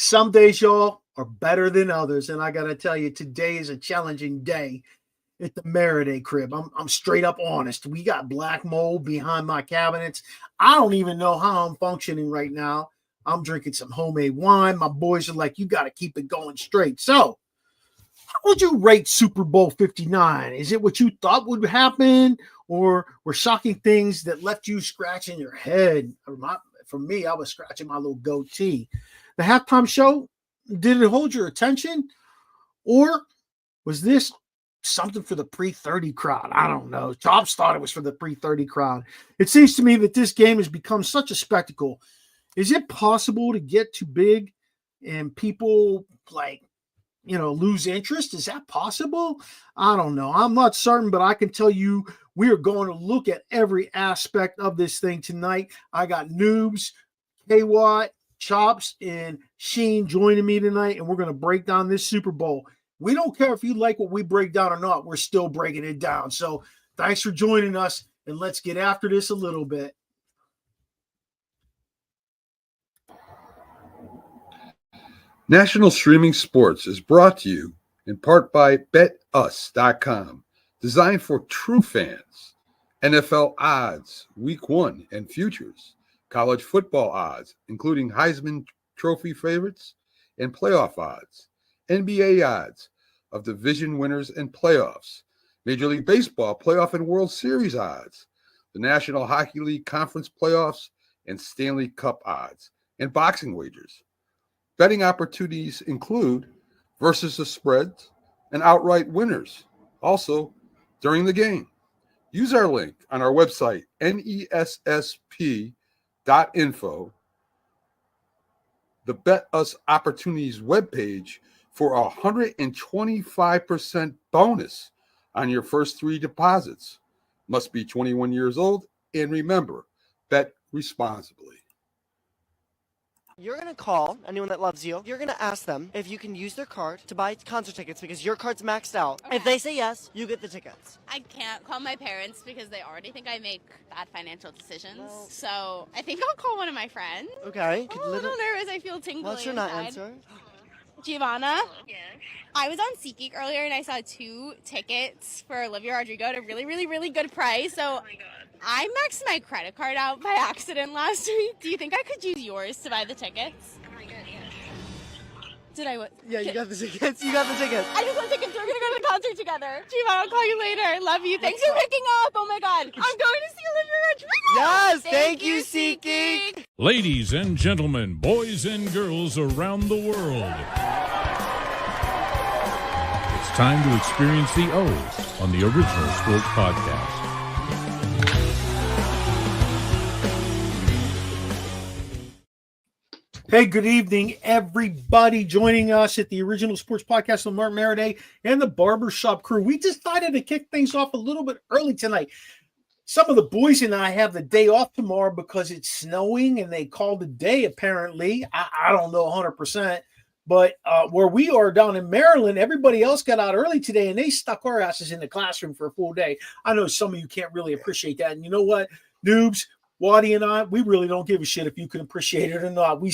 Some days, y'all, are better than others. And I got to tell you, today is a challenging day at the Maradei crib. I'm straight up honest. We got black mold behind my cabinets. I don't even know how I'm functioning right now. I'm drinking some homemade wine. My boys are like, you got to keep it going straight. So, how would you rate Super Bowl 59? Is it what you thought would happen, or were shocking things that left you scratching your head? For me, I was scratching my little goatee. The halftime show, did it hold your attention, or was this something for the pre-30 crowd? I don't know. Chops thought it was for the pre-30 crowd. It seems to me that this game has become such a spectacle. Is it possible to get too big and people lose interest? Is that possible? I don't know. I'm not certain, but I can tell you we are going to look at every aspect of this thing tonight. I got Noobs, K-Watt, Chops, and Sheen joining me tonight, and we're going to break down this Super Bowl. We don't care if you like what we break down or not. We're still breaking it down. So thanks for joining us, and let's get after this a little bit. National Streaming Sports is brought to you in part by BetUs.com, designed for true fans. NFL odds, Week 1 and futures, college football odds, including Heisman Trophy favorites and playoff odds, NBA odds of division winners and playoffs, Major League Baseball playoff and World Series odds, the National Hockey League Conference playoffs and Stanley Cup odds, and boxing wagers. Betting opportunities include versus the spreads and outright winners, also during the game. Use our link on our website, nessp.info, the Bet Us Opportunities webpage, for a 125% bonus on your first 3 deposits. Must be 21 years old, and remember, bet responsibly. You're going to call anyone that loves you. You're going to ask them if you can use their card to buy concert tickets because your card's maxed out. Okay. If they say yes, you get the tickets. I can't call my parents because they already think I make bad financial decisions. No. So I think I'll call one of my friends. Okay. I'm a little nervous. I feel tingly. What's your not answer? Giovanna? Yes. I was on SeatGeek earlier and I saw 2 tickets for Olivia Rodrigo at a really, really, really good price. So Oh my god. I maxed my credit card out by accident last week. Do you think I could use yours to buy the tickets? Oh my god, yes. Did I what? Yeah, you got the tickets. You got the tickets. I just want tickets. We're going to go to the concert together. Giovanna, I'll call you later. Love you. Thanks for picking up. Oh my god. I'm going to see Olivia Rodrigo. Yes, thank you, SeatGeek. Ladies and gentlemen, boys and girls around the world, it's time to experience the O's on the Original Sports Podcast. Hey, good evening, everybody joining us at the Original Sports Podcast with Mark Maradei and the Barbershop crew. We decided to kick things off a little bit early tonight. Some of the boys and I have the day off tomorrow because it's snowing, and they called the day, apparently. I don't know 100%. But where we are down in Maryland, everybody else got out early today, and they stuck our asses in the classroom for a full day. I know some of you can't really appreciate that. And you know what, Noobs, Waddy and I, we really don't give a shit if you can appreciate it or not. We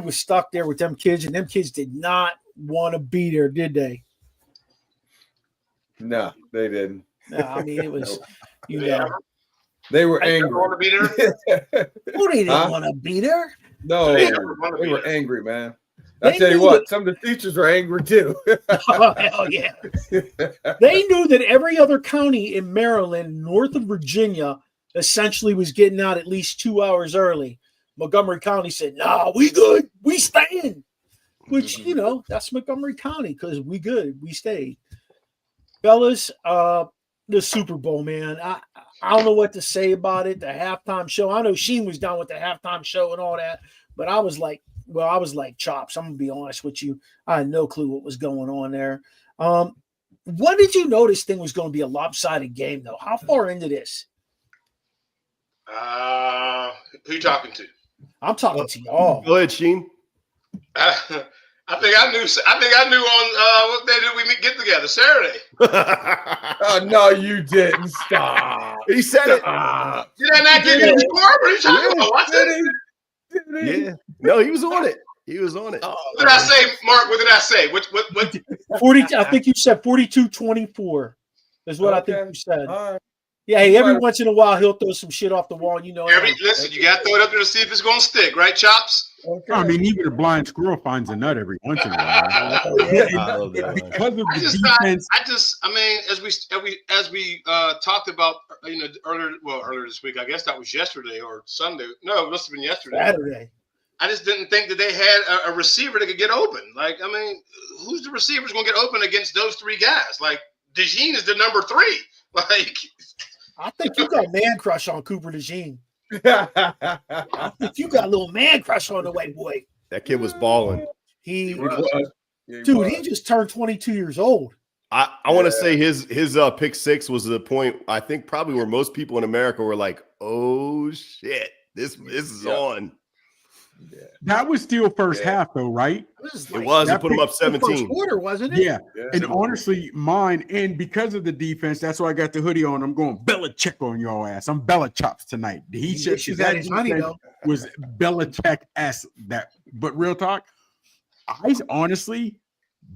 were stuck there with them kids, and them kids did not want to be there, did they? No, they didn't. No, I mean, it was, you know. They were angry. Didn't want to be there? Well, they didn't want to be there. No, they were angry, man. I tell you what, some of the teachers are angry too. Oh, hell yeah. They knew that every other county in Maryland, north of Virginia, essentially was getting out at least 2 hours early. Montgomery County said, nah, we good. We staying. Which, you know, that's Montgomery County because we good. We stayed. Fellas, the Super Bowl, man. I don't know what to say about it. The halftime show. I know Sheen was down with the halftime show and all that, but I was like Chops. I'm going to be honest with you. I had no clue what was going on there. What did you know this thing was going to be a lopsided game, though? How far into this? Who you talking to? I'm talking to y'all. Go ahead, Sheen. I think I knew on what day did we get together? Saturday. Oh, no, you didn't. Stop. He said it. Did I not give you a score? What are you talking about? What's it? Yeah. No, he was on it. He was on it. What did I say, Mark? What did I say? What? 40. I think you said 42-24 is what I think you said. Yeah, hey, every once in a while he'll throw some shit off the wall. You know, Listen, you got to throw it up there to see if it's going to stick, right, Chops? Okay. I mean, even a blind squirrel finds a nut every once in a while. Because of the defense. I mean, as we talked about, earlier this week. I guess that was yesterday or Sunday. No, it must have been yesterday. Saturday. I just didn't think that they had a receiver that could get open. Like, I mean, who's the receiver who's going to get open against those three guys? Like, DeJean is the number 3. Like, I think you got a man crush on Cooper DeJean. I think you got a little man crush on the white boy. That kid was balling. He just turned 22 years old. I want to say his pick 6 was the point, I think, probably where most people in America were like, oh shit, this is on. Yeah. That was still first half, though, right? It was. It put him up 17. First quarter, wasn't it? Yeah. And honestly, mine, and because of the defense, that's why I got the hoodie on. I'm going Belichick on your ass. I'm Belichops tonight. He said that money, though. Was Belichick-esque. But real talk, I honestly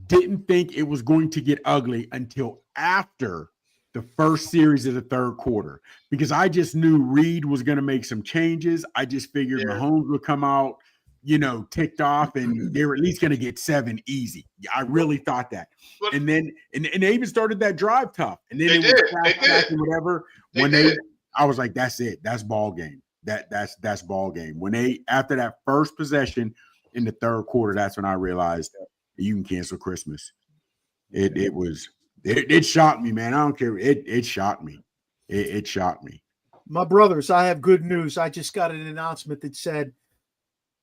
didn't think it was going to get ugly until after the first series of the third quarter, because I just knew Reed was going to make some changes. I just figured Mahomes would come out, ticked off, and they were at least going to get 7 easy. I really thought that. And then they even started that drive tough. And then they did. And whatever. I was like, that's it. That's ball game. That's ball game. After that first possession in the third quarter, that's when I realized you can cancel Christmas. It shocked me, man. I don't care. It shocked me. It shocked me. My brothers, I have good news. I just got an announcement that said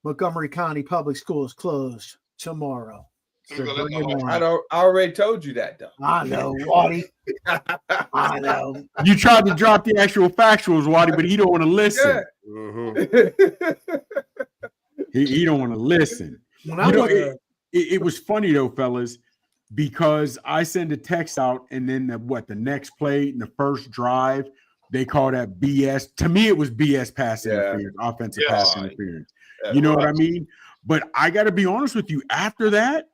Montgomery County Public Schools closed tomorrow. So I already told you that, though. I know, Waddy. I know. You tried to drop the actual factuals, Waddy, but he don't want to listen. Yeah. Mm-hmm. He don't want to listen. It was funny, though, fellas, because I send a text out, and then the next play in the first drive, they call that BS. To me, it was BS pass interference, offensive pass interference. You know what I mean? But I got to be honest with you. After that,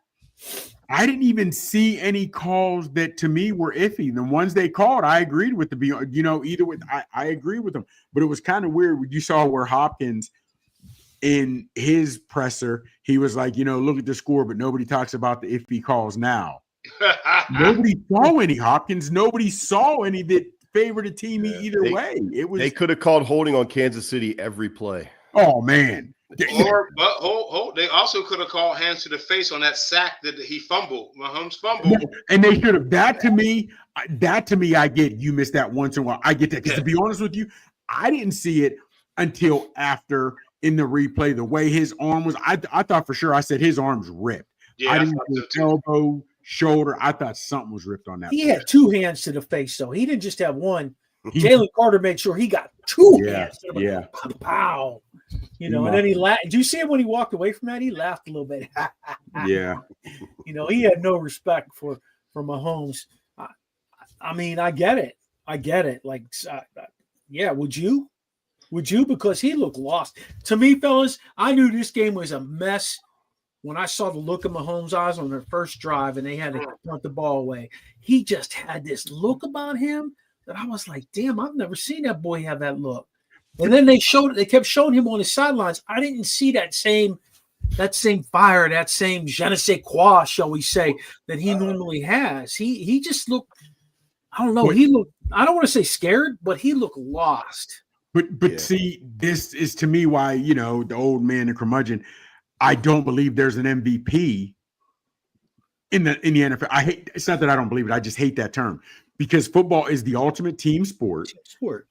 I didn't even see any calls that to me were iffy. The ones they called, I agreed with I agree with them. But it was kind of weird. You saw where Hopkins in his presser, he was like, look at the score, but nobody talks about the iffy calls now. Nobody saw any Hopkins. Nobody saw any that favored a team either way. They could have called holding on Kansas City every play. Oh man. They also could have called hands to the face on that sack that he fumbled. Mahomes fumbled. And they should have. That to me, I get. You missed that once in a while. I get that. Because to be honest with you, I didn't see it until after in the replay. The way his arm was, I thought for sure. I said his arm's ripped. Yeah, I didn't see elbow, shoulder. I thought something was ripped on that. He had 2 hands to the face, though. He didn't just have one. Jalen Carter made sure he got 2 hands. Yeah. Pow. And then he laughed. Did you see him when he walked away from that? He laughed a little bit. Yeah. He had no respect for Mahomes. I mean, I get it. Like, would you? Because he looked lost. To me, fellas, I knew this game was a mess when I saw the look of Mahomes' eyes on their first drive and they had to punt the ball away. He just had this look about him that I was like, damn, I've never seen that boy have that look. And then they kept showing him on the sidelines. I didn't see that same fire, that same je ne sais quoi, shall we say, that he normally has. He just looked, I don't know, I don't want to say scared, but he looked lost. But see, this is to me why, the old man and curmudgeon, I don't believe there's an MVP in the NFL. It's not that I don't believe it. I just hate that term because football is the ultimate team sport.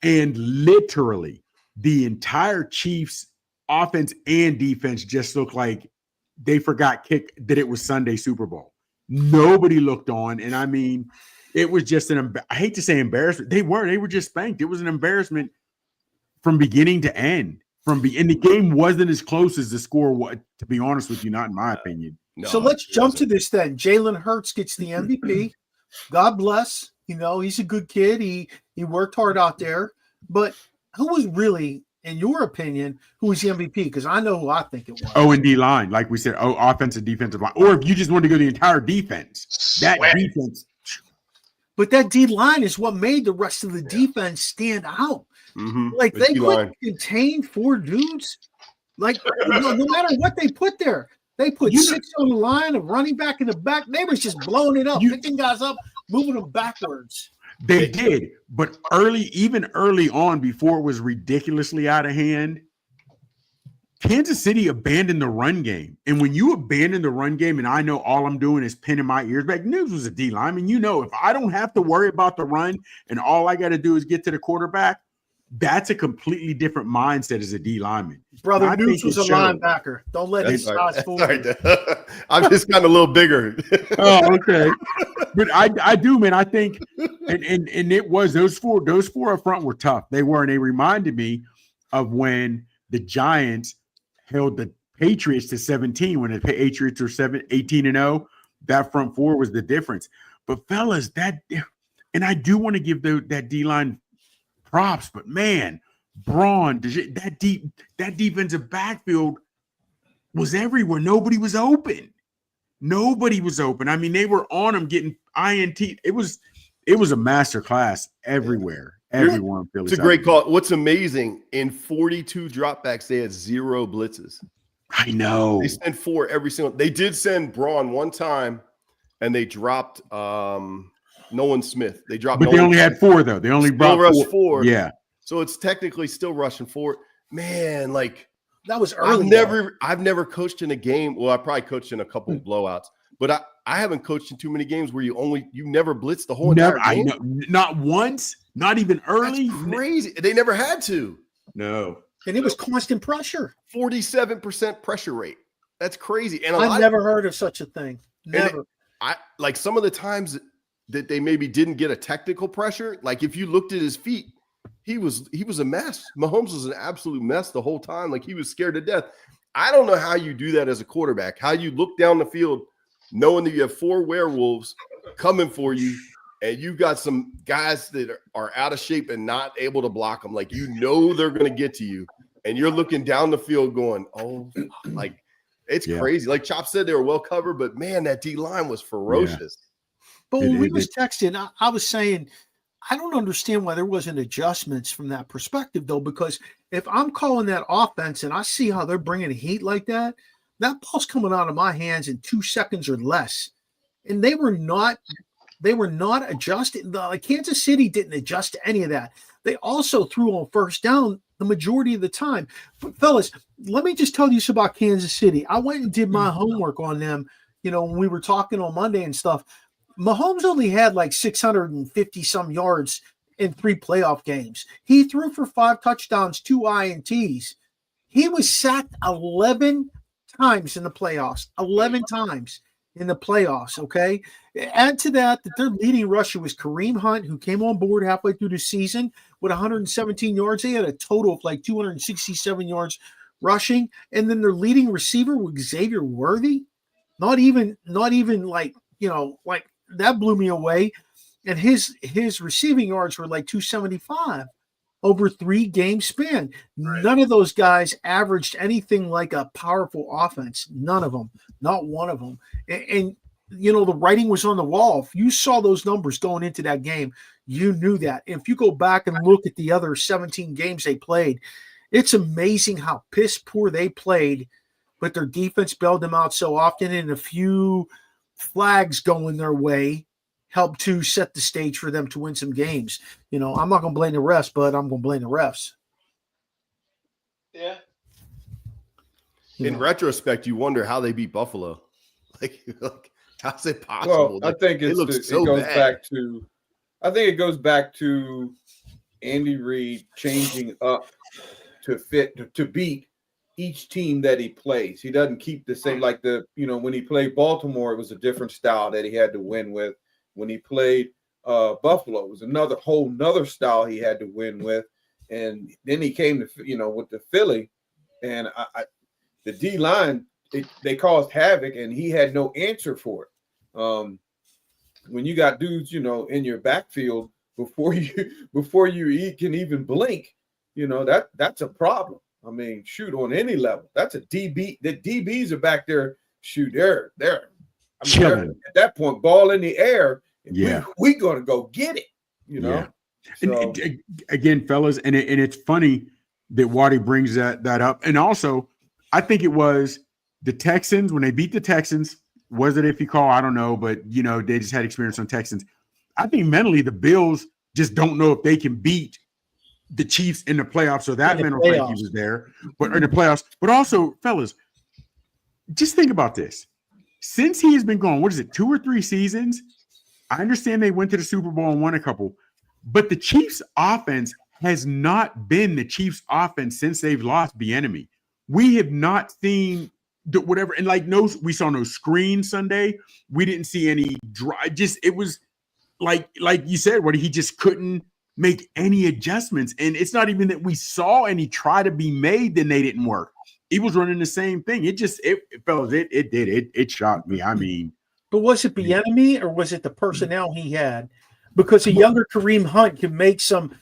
And literally the entire Chiefs offense and defense just looked like they forgot that it was Sunday Super Bowl. Nobody looked on. And I mean, it was just I hate to say embarrassment. They were just spanked. It was an embarrassment from beginning to end. And the game wasn't as close as the score was, to be honest with you, not in my opinion. No, so let's jump to this then. Jalen Hurts gets the MVP. God bless. He's a good kid. He worked hard out there. But who was really in your opinion, who was the MVP? Because I know who I think it was. O&D line, like we said, offensive, defensive line. Or if you just want to go the entire defense, that defense. But that D line is what made the rest of the defense stand out. Like they couldn't contain 4 dudes. Like no matter what they put there, they put 6 on the line, a running back in the back. They was just blowing it up, picking guys up, moving them backwards. They did, but even early on, before it was ridiculously out of hand, Kansas City abandoned the run game. And when you abandon the run game, and I know all I'm doing is pinning my ears back, News was a D lineman. You know, if I don't have to worry about the run and all I got to do is get to the quarterback, that's a completely different mindset as a D lineman. Brother, News was a linebacker. Don't let his size fool you. I'm just kind of a little bigger. Oh, okay. But I do, man. I think, and it was those four up front were tough. They were, and they reminded me of when the Giants held the Patriots to 17 when the Patriots were 18-0. That front four was the difference. But fellas, and I do want to give that D line props, but man, Braun, that defensive backfield was everywhere. Nobody was open. I mean, they were on them getting INT. It was a master class everywhere. Everyone. It's a great call. What's amazing, in 42 dropbacks, they had 0 blitzes. I know. They sent 4 every single. They did send Braun one time, and they dropped Nolan Smith. They dropped, but they only had 4 though. They only brought rushed 4. Yeah. So it's technically still rushing 4. Man, like that was early. I've never coached in a game. Well, I probably coached in a couple of blowouts, but I haven't coached in too many games where you never blitzed the whole entire game. I know, not once, not even early. That's crazy. They never had to. No. And it was constant pressure. 47% pressure rate. That's crazy. And I've never heard of such a thing. Never. I like some of the times that they maybe didn't get a technical pressure. Like if you looked at his feet, he was a mess. Mahomes was an absolute mess the whole time. Like he was scared to death. I don't know how you do that as a quarterback. How you look down the field knowing that you have 4 werewolves coming for you, and you've got some guys that are out of shape and not able to block them. Like, you know, they're going to get to you, and you're looking down the field going, oh, like it's crazy. Like Chop said, they were well covered, but man, that D line was ferocious. But when we was texting, I was saying, I don't understand why there wasn't adjustments from that perspective, though, because if I'm calling that offense and I see how they're bringing heat like that, that ball's coming out of my hands in 2 seconds or less. And they were not adjusted. Like Kansas City didn't adjust to any of that. They also threw on first down the majority of the time. But fellas, let me just tell you something about Kansas City. I went and did my homework on them, you know, when we were talking on Monday and stuff. Mahomes only had like 650 some yards in 3 playoff games. He threw for 5 touchdowns, 2 INTs. He was sacked 11 times in the playoffs. 11 times in the playoffs, okay? Add to that their leading rusher was Kareem Hunt, who came on board halfway through the season with 117 yards. They had a total of like 267 yards rushing. And then their leading receiver was Xavier Worthy. Not even like, you know, like that blew me away. And his receiving yards were like 275 over 3 game span. Right. None of those guys averaged anything like a powerful offense. None of them, not one of them. And you know, the writing was on the wall. If you saw those numbers going into that game, you knew that. If you go back and look at the other 17 games they played, it's amazing how piss poor they played, but their defense bailed them out so often, and a few flags going their way helped to set the stage for them to win some games. You know, I'm not going to blame the refs, but I'm going to blame the refs. Yeah. In retrospect, you wonder how they beat Buffalo. Like how's it possible? Well, I think it goes back to Andy Reid changing up to beat each team that he plays. He doesn't keep the same, like when he played Baltimore, it was a different style that he had to win with. When he played Buffalo, it was another style he had to win with. And then he came to, with the Philly, and the D line, they caused havoc, and he had no answer for it. When you got dudes, in your backfield, before you can even blink, that's a problem. I mean, shoot, on any level, that's a DB. The DBs are back there. Shoot, they're chilling at that point, ball in the air. Yeah, we gonna go get it. Yeah. So, and again, fellas, and it's funny that Waddy brings that up. And also, I think it was the Texans when they beat the Texans. Was it if you call? I don't know, but they just had experience on Texans. I think mentally the Bills just don't know if they can beat the Chiefs in the playoffs. So that mental Frankie was there, but in the playoffs. But also, fellas, just think about this. Since he has been gone, what is it, 2 or 3 seasons? I understand they went to the Super Bowl and won a couple, but the Chiefs' offense has not been the Chiefs' offense since they've lost Bieniemy. We have not seen whatever, and we saw no screen Sunday. We didn't see any dry. Just it was like you said, where he just couldn't make any adjustments. And it's not even that we saw any try to be made, then they didn't work. He was running the same thing. It shocked me. I mean, but was it Bieniemy or was it the personnel he had? Because a younger Kareem Hunt can make some.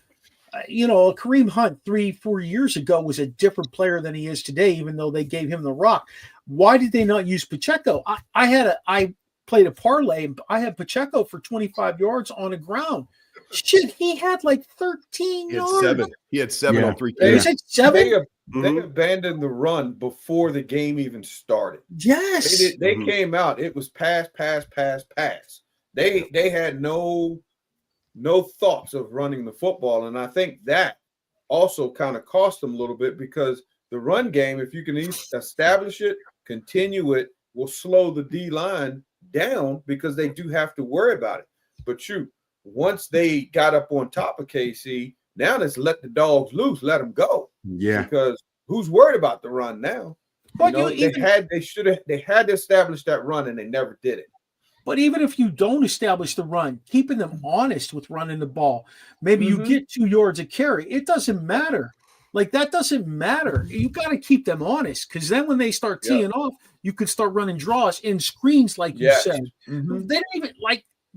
Kareem Hunt 3-4 years ago was a different player than he is today, even though they gave him the rock. Why did they not use Pacheco? I played a parlay. I had Pacheco for 25 yards on the ground. Shit, he had like 13 yards. He had 7 on 3 carries. He said 7? They abandoned the run before the game even started. Yes. They came out. It was pass. They had no thoughts of running the football. And I think that also kind of cost them a little bit because the run game, if you can establish it, continue it, will slow the D-line down because they do have to worry about it. But shoot, once they got up on top of KC, now let's let the dogs loose, let them go. Yeah. Because who's worried about the run now? But they had to establish that run and they never did it. But even if you don't establish the run, keeping them honest with running the ball, maybe you get 2 yards a carry. It doesn't matter. That doesn't matter. You got to keep them honest because then when they start teeing off, you could start running draws and screens, like you said. They didn't even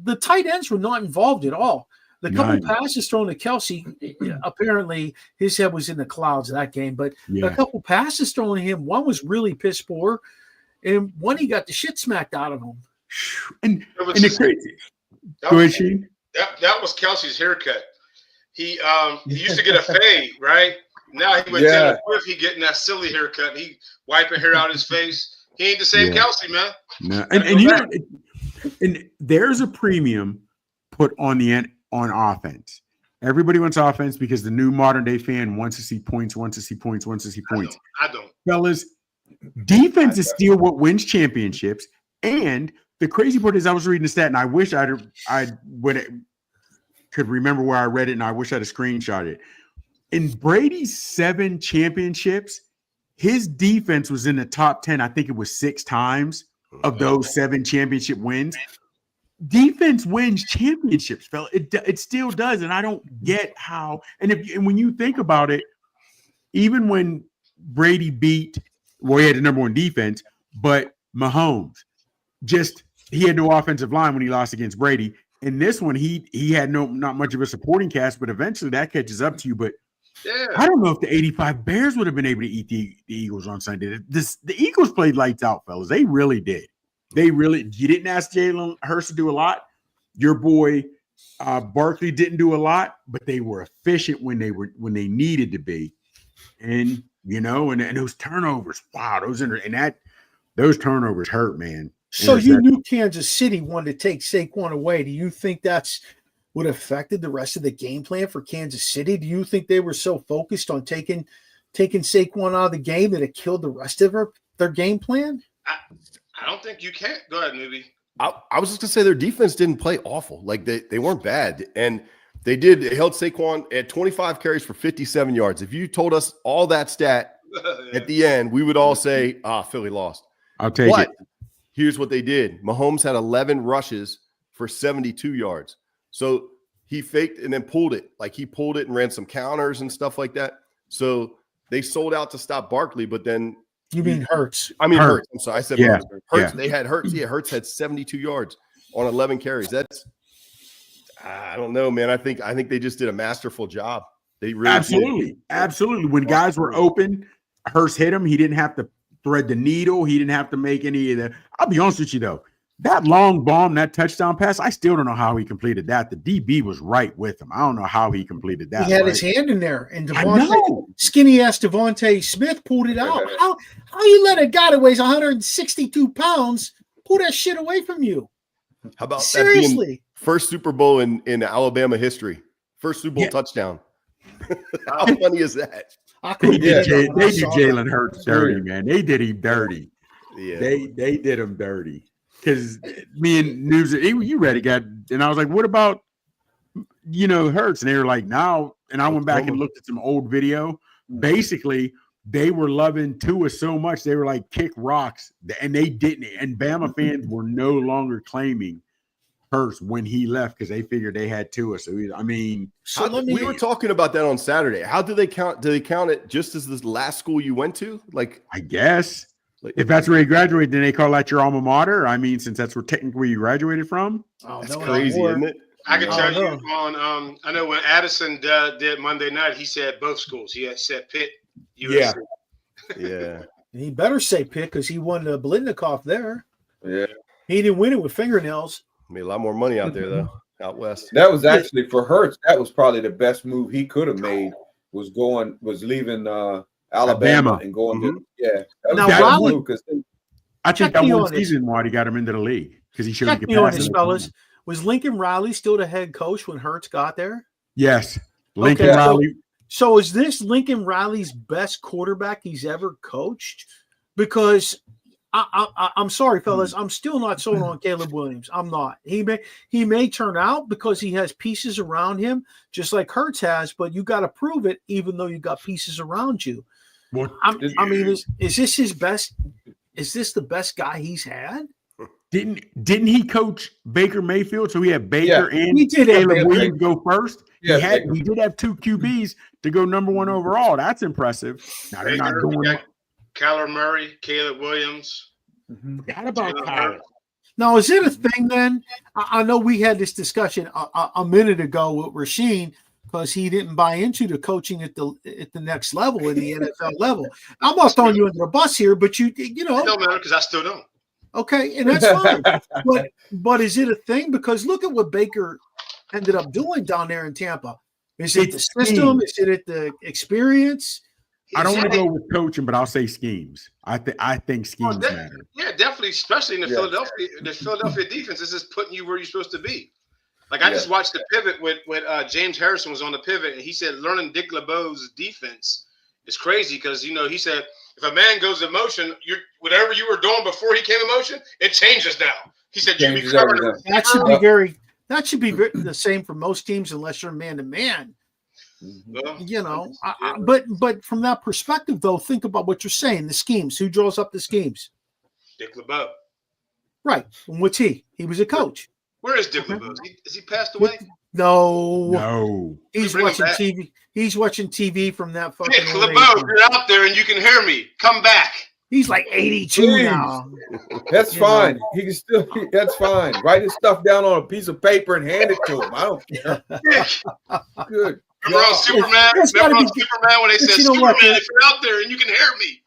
the tight ends were not involved at all. The couple passes thrown to Kelsey, apparently his head was in the clouds that game. But a couple passes thrown to him, one was really piss poor, and one he got the shit smacked out of him. That was Kelsey's haircut. He used to get a fade, right? Now he went Taylor Swift. He getting that silly haircut. He wiping hair out his face. He ain't the same Kelsey, man. No. And there's a premium put on offense. Everybody wants offense because the new modern day fan wants to see points. I don't. Fellas, defense is still what wins championships. And the crazy part is I was reading the stat, and I wish I could remember where I read it, and I wish I'd have screenshot it. In Brady's 7 championships, his defense was in the top 10. I think it was 6 times of those 7 championship wins. Defense wins championships, fella. It still does, and I don't get how. And when you think about it, even when Brady he had the number 1 defense, but Mahomes he had no offensive line when he lost against Brady. In this one, he had not much of a supporting cast, but eventually that catches up to you. But I don't know if the 85 Bears would have been able to eat the Eagles on Sunday. The Eagles played lights out, fellas. They really did. You didn't ask Jalen Hurts to do a lot. Your boy Barkley didn't do a lot, but they were efficient when they needed to be. And and those turnovers, wow, those turnovers hurt, man. So you knew Kansas City wanted to take Saquon away. Do you think that's what affected the rest of the game plan for Kansas City? Do you think they were so focused on taking Saquon out of the game that it killed the rest of their game plan? I don't think you can. Go ahead, Newbie. I was just gonna say their defense didn't play awful. They weren't bad, and they held Saquon at 25 carries for 57 yards. If you told us all that stat at the end, we would all say, Philly lost. I'll take it. Here's what they did. Mahomes had 11 rushes for 72 yards. So he faked and then pulled it. He pulled it and ran some counters and stuff like that. So they sold out to stop Barkley, but then you mean Hurts? I mean Hurts. I'm sorry. I said Hurts. Yeah. They had Hurts. Yeah, Hurts had 72 yards on 11 carries. That's I don't know, man. I think they just did a masterful job. They really absolutely. When guys were open, Hurst hit him. He didn't have to thread the needle. He didn't have to make any of that. I'll be honest with you though. That long bomb, that touchdown pass, I still don't know how he completed that. The DB was right with him. I don't know how he completed that. He had his hand in there, and skinny ass Devontae Smith pulled it out. How you let a guy that weighs 162 pounds pull that shit away from you? How about seriously? That being first Super Bowl in Alabama history? First Super Bowl touchdown. How funny is that? They did Jalen Hurts dirty, man. They did him dirty. Yeah, they did him dirty. Because me and News, you read it, and I was like, what about, Hurts? And they were like, now, and I went back and looked at some old video. Basically, they were loving Tua so much, they were like, kick rocks, and they didn't. And Bama fans were no longer claiming Hurts when he left because they figured they had Tua. So, we were talking about that on Saturday. How do they count? Do they count it just as the last school you went to? Like, I guess. If that's where you graduated, then they call that your alma mater. I mean, since that's where technically you graduated from. That's crazy, isn't it? I can tell you on. I know when Addison did Monday night, he said both schools. He had said Pitt, USC. Yeah. He better say Pitt because he won the Blitnikoff there. Yeah. He didn't win it with fingernails. Made a lot more money out there though, out west. That was actually for Hurts. That was probably the best move he could have made. Was leaving Alabama and going to Now, Riley, I think that one season why he got him into the league because he showed he could pass. Fellas. Was Lincoln Riley still the head coach when Hurts got there? Yes, Lincoln Riley. So is this Lincoln Riley's best quarterback he's ever coached? Because I'm sorry, fellas, I'm still not sold on Caleb Williams. I'm not. He may turn out because he has pieces around him, just like Hurts has. But you got to prove it, even though you got pieces around you. Is this his best? Is this the best guy he's had? Didn't he coach Baker Mayfield? So he had Baker and he did Caleb Williams go first. Yeah, he did have two QBs to go number one overall. That's impressive. Now they're not doing. Kyler Murray, Caleb Williams. Forgot about Kyler. Now, is it a thing then? I know we had this discussion a minute ago with Rasheen because he didn't buy into the coaching at the next level in the NFL level. I'm not throwing you under the bus here, but you know. It don't matter because I still don't. Okay, and that's fine. but is it a thing? Because look at what Baker ended up doing down there in Tampa. Is it the system? Is it the experience? I don't want to go with coaching, but I'll say schemes. I think schemes matter. Yeah, definitely, especially in the Philadelphia defense. This is putting you where you're supposed to be. Like I just watched the pivot with James Harrison was on the pivot, and he said learning Dick LeBeau's defense is crazy because he said if a man goes in motion, whatever you were doing before he came in motion, it changes now. He said you be covered. That should be the same for most teams unless you're man to man. But from that perspective, though, think about what you're saying. The schemes. Who draws up the schemes? Dick LeBeau. Right. And what's he? He was a coach. Where is Dick LeBeau? Is he passed away? No. He's watching TV. He's watching TV from that fucking. Dick LeBeau, you're out there and you can hear me. Come back. He's like 82 now. That's fine. He can still. That's fine. Write his stuff down on a piece of paper and hand it to him. I don't care. Good. Remember on Superman? When they said, Superman, if you're out there and you can hear me.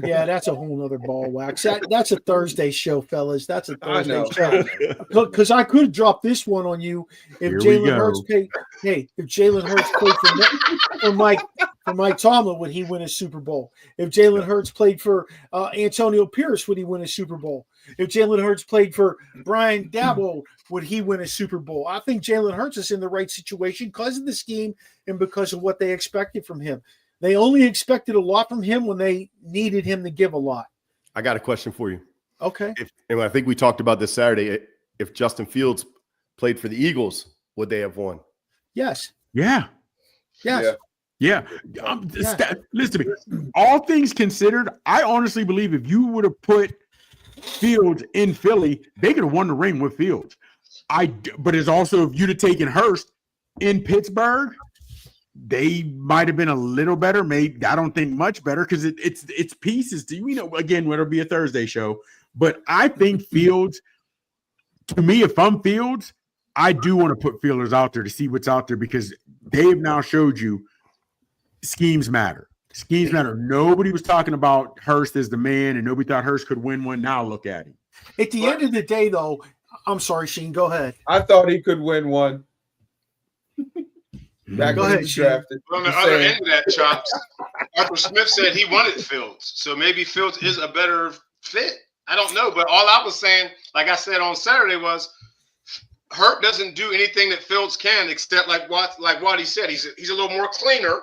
Yeah, that's a whole nother ball wax. That's a Thursday show, fellas. That's a Thursday show. Because I could drop this one on you if Jalen Hurts played. Hey, if Jalen Hurts played for Mike Tomlin, would he win a Super Bowl? If Jalen Hurts played for Antonio Pierce, would he win a Super Bowl? If Jalen Hurts played for Brian Daboll, would he win a Super Bowl? I think Jalen Hurts is in the right situation because of the scheme and because of what they expected from him. They only expected a lot from him when they needed him to give a lot. I got a question for you. Okay. And I think we talked about this Saturday. If Justin Fields played for the Eagles, would they have won? Yes. Yeah. Yes. Yeah. Listen to me. All things considered, I honestly believe if you would have put Fields in Philly, they could have won the ring with Fields. But it's also if you'd have taken Hurst in Pittsburgh, they might have been a little better. Maybe I don't think much better because it's pieces. Again, it'll be a Thursday show. But I think Fields. To me, if I'm Fields, I do want to put feelers out there to see what's out there because they have now showed you schemes matter. Schemes matter. Nobody was talking about Hurst as the man, and nobody thought Hurst could win one. Now look at him. At the end of the day, though, I'm sorry, Sheen, go ahead. I thought he could win one. Back Go when ahead, he was Sheen. drafted. On the other end of that, Chops, Arthur Smith said he wanted Fields. So maybe Fields is a better fit. I don't know. But all I was saying, like I said on Saturday, was Hurt doesn't do anything that Fields can, except like what he said. He's a little more cleaner.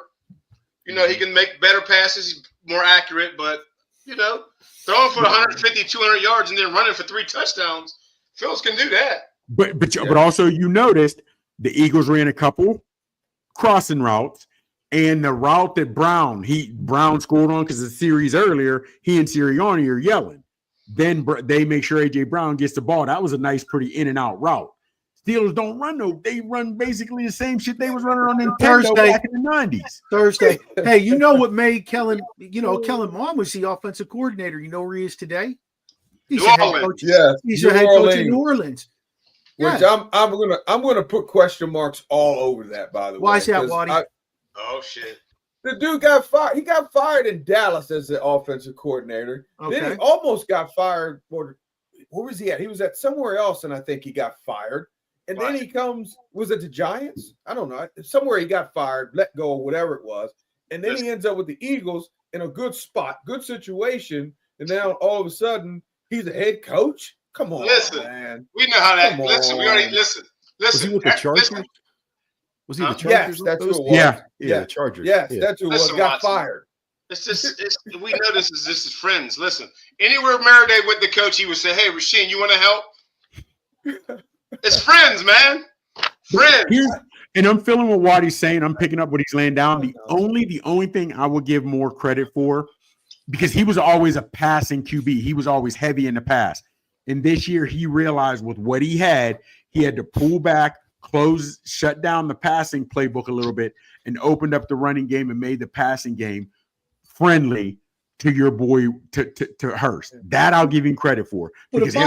You know, he can make better passes. He's more accurate. But, you know, throwing for 150, 200 yards and then running for 3 touchdowns, Fields can do that. But also you noticed the Eagles ran a couple crossing routes, and the route that Brown scored on because the series earlier, he and Sirianni are yelling. Then they make sure A.J. Brown gets the ball. That was a nice, pretty in and out route. Steelers don't run they run basically the same shit they was running on Nintendo Thursday. back in the 90s. Thursday. Hey, you know what made Kellen Mond was the offensive coordinator. You know where he is today? He's New the head Orleans. coach. Yeah, He's New the head coach Orleans. in New Orleans. Which Yeah. I'm gonna put question marks all over that, by the way. Why is that, 'cause Waddy? Oh, shit. The dude got fired. He got fired in Dallas as the offensive coordinator. Then Okay. he almost got fired. Where was he at? He was at somewhere else, and I think he got fired. And then he comes, was it the Giants? I don't know. Somewhere he got fired, let go, whatever it was. And then he ends up with the Eagles in a good spot, good situation. And now all of a sudden, he's a head coach? Come on, man. We know how that. Come Listen, we already listen. Was he with the Chargers? Listen. Was he the Chargers? Yes, that's who it was. Yeah. the Chargers. Yes, Yeah. that's who it was. Listen, Got Watson. fired. We know this is friends. Listen, anywhere Maradei with the coach, he would say, "Hey, Rasheem, you want to help?" It's friends, man. Friends. And I'm feeling what Waddy's saying. I'm picking up what he's laying down. The only thing I will give more credit for, because he was always a passing QB. He was always heavy in the pass. And this year he realized with what he had to pull back, shut down the passing playbook a little bit, and opened up the running game and made the passing game friendly to your boy, to Hurst. That I'll give him credit for. But Because if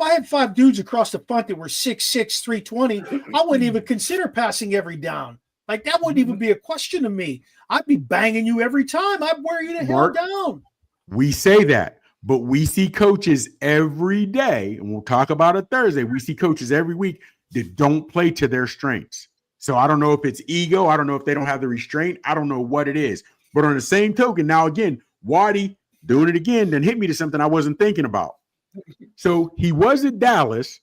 I had 5 dudes across the front that were 6'6", 320, I wouldn't even consider passing every down. Like, that wouldn't even be a question to me. I'd be banging you every time. I'd wear you the hell down. We say that, but we see coaches every day, and we'll talk about it Thursday. We see coaches every week that don't play to their strengths. So I don't know if it's ego. I don't know if they don't have the restraint. I don't know what it is. But on the same token, now again, Waddy doing it again, then hit me to something I wasn't thinking about. So he was at Dallas,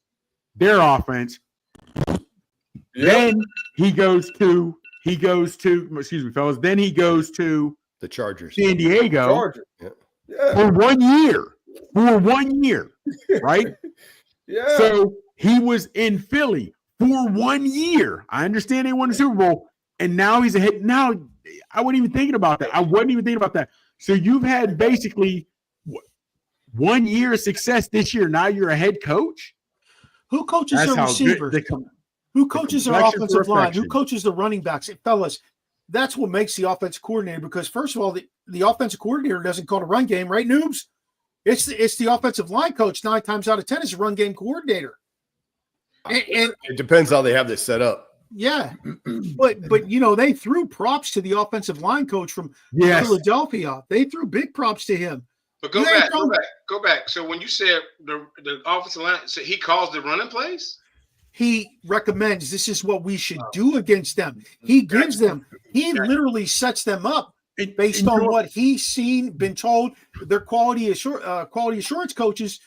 their offense. Then he goes to, excuse me, fellas. Then he goes to The Chargers. San Diego Charger. Yeah. for 1 year. For 1 year, right? Yeah. So he was in Philly for 1 year. I understand they won the Super Bowl, and now he's a head. Now I wasn't even thinking about that. I wasn't even thinking about that. So you've had basically 1 year of success this year. Now you're a head coach. Who coaches That's the how receivers? Who coaches our complexion offensive line? Who perfection. coaches the running backs? Fellas, that's what makes the offensive coordinator, because first of all, the offensive coordinator doesn't call a run game, right, noobs? It's the offensive line coach 9 times out of 10 is a run game coordinator. And It depends how they have this set up. yeah, but you know, they threw props to the offensive line coach from Philadelphia. They threw big props to him. But go back. So when you said the offensive line, so he calls the running plays? He recommends this is what we should do against them. He gives them, he literally sets them up based on what he's seen, been told. Their quality assurance coaches,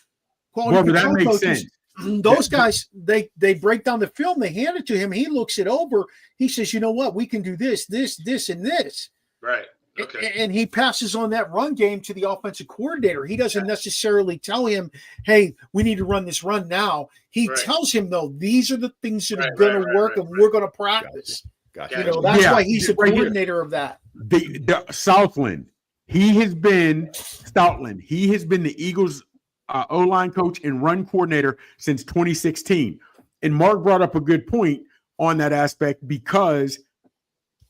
quality control coaches. Those guys, they break down the film, they hand it to him, he looks it over, he says, you know what, we can do this, and this. Right. Okay. And he passes on that run game to the offensive coordinator. He doesn't necessarily tell him, hey, we need to run this run now. He tells him, though, these are the things that are going to work, and we're going to practice. Gotcha. You know, that's why he's the coordinator of that. The Southland, he has been the Eagles O-line coach and run coordinator since 2016. And Mark brought up a good point on that aspect, because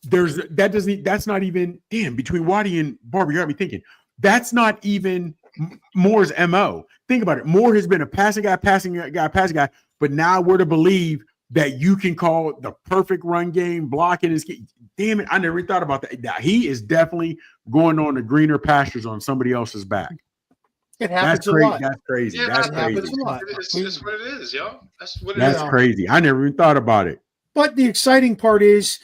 that's not even between Waddy and Barber. You got me thinking. That's not even Moore's MO. Think about it. Moore has been a passing guy, but now we're to believe that you can call the perfect run game, blocking his. Damn it, I never thought about that. Now, he is definitely going on the greener pastures on somebody else's back. It happens a crazy. lot. That's crazy. Yeah, That's it crazy. happens a lot. It's what it is, y'all. That's what it That's is. crazy. I never even thought about it. But the exciting part is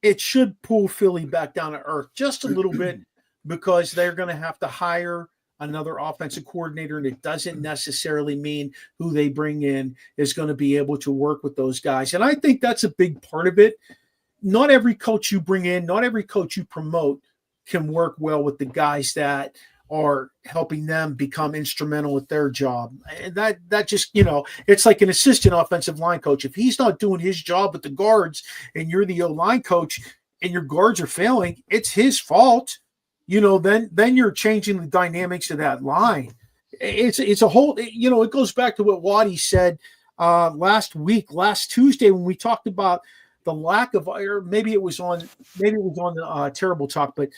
it should pull Philly back down to earth just a little bit because they're going to have to hire another offensive coordinator, and it doesn't necessarily mean who they bring in is going to be able to work with those guys. And I think that's a big part of it. Not every coach you bring in, not every coach you promote can work well with the guys that are helping them become instrumental with their job. And that just, it's like an assistant offensive line coach. If he's not doing his job with the guards and you're the O-line coach and your guards are failing, it's his fault. Then you're changing the dynamics of that line. It's a whole, it goes back to what Waddy said last Tuesday, when we talked about the lack of, or maybe it was on the Terrible Talk, but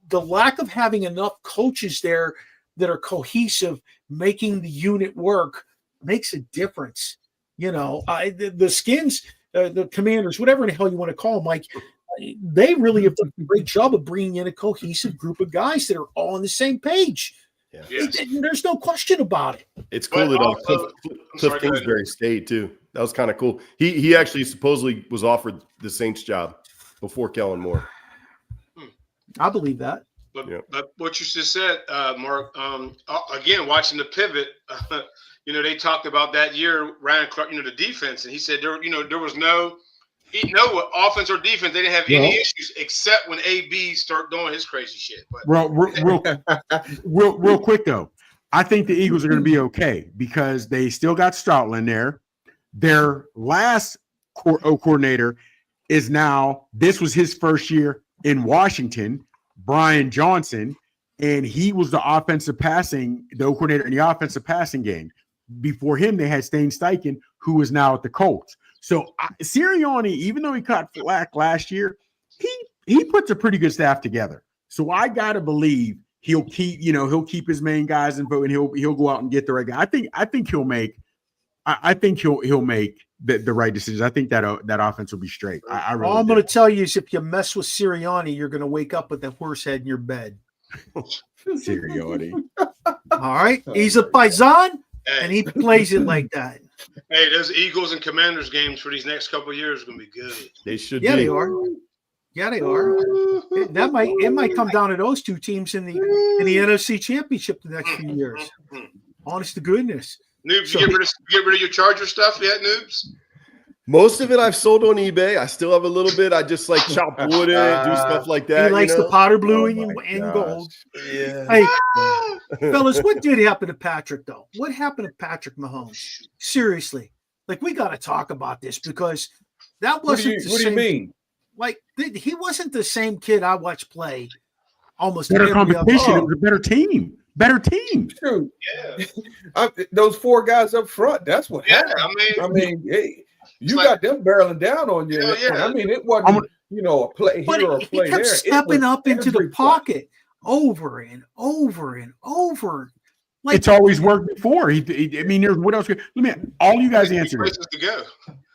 the lack of having enough coaches there that are cohesive, making the unit work makes a difference. The Skins, the Commanders, whatever the hell you want to call them, Mike, they really have done a great job of bringing in a cohesive group of guys that are all on the same page. Yeah. Yes. There's no question about it. It's cool that Cliff Kingsbury stayed too. That was kind of cool. He actually supposedly was offered the Saints job before Kellen Moore. I believe that. But what you just said, Mark, again, watching the pivot, they talked about that year, Ryan Clark, the defense, and he said there was no offense or defense. They didn't have any issues except when AB start doing his crazy shit. But real quick though, I think the Eagles are going to be okay because they still got Stoutland there. Their last coordinator is now. This was his first year in Washington, Brian Johnson, and he was the coordinator in the offensive passing game. Before him, they had Stain Steichen, who is now at the Colts. So Sirianni, even though he caught flack last year, he puts a pretty good staff together. So I gotta believe he'll keep his main guys and he'll go out and get the right guy. I think he'll make the right decisions. I think that offense will be straight. All I'm going to tell you is if you mess with Sirianni, you're going to wake up with a horse head in your bed. Sirianni. All right. He's a paisan, and he plays it like that. Hey, those Eagles and Commanders games for these next couple of years are going to be good. They should be. They are. Yeah, they are. It might come down to those two teams in the NFC Championship the next few years. Honest to goodness. Noobs, you get rid of your Charger stuff yet, Noobs? Most of it I've sold on eBay. I still have a little bit. I just like chop wood in it, do stuff like that. He likes the powder blue and gold. Yeah. Hey, fellas, what did happen to Patrick, though? What happened to Patrick Mahomes? Seriously. Like, we got to talk about this because that wasn't the same. What do you mean? Like, he wasn't the same kid I watched play almost better every competition. other. It was a better team. Better team. True. Yeah. Those four guys up front, that's what happened. I mean, hey, you got them barreling down on you. I mean, it wasn't, a play here or a play there. He kept stepping up into the pocket over and over and over. Like, it's always worked before. What else? All you guys answer places to go.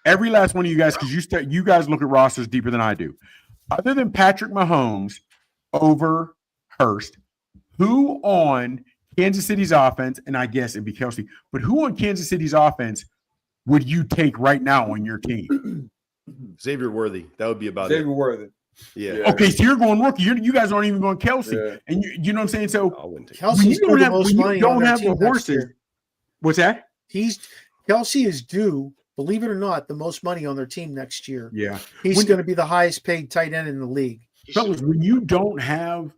Every last one of you guys, because you guys look at rosters deeper than I do. Other than Patrick Mahomes over Hurst, who on Kansas City's offense, and I guess it'd be Kelsey, but who on Kansas City's offense would you take right now on your team? Xavier Worthy. That would be about Xavier Worthy. Yeah. Okay, so you're going rookie. You guys aren't even going Kelsey. Yeah. And you know what I'm saying? So Kelsey's when you don't have the horses. What's that? Kelsey is due, believe it or not, the most money on their team next year. Yeah. He's going to be the highest paid tight end in the league. Fellas, when you don't have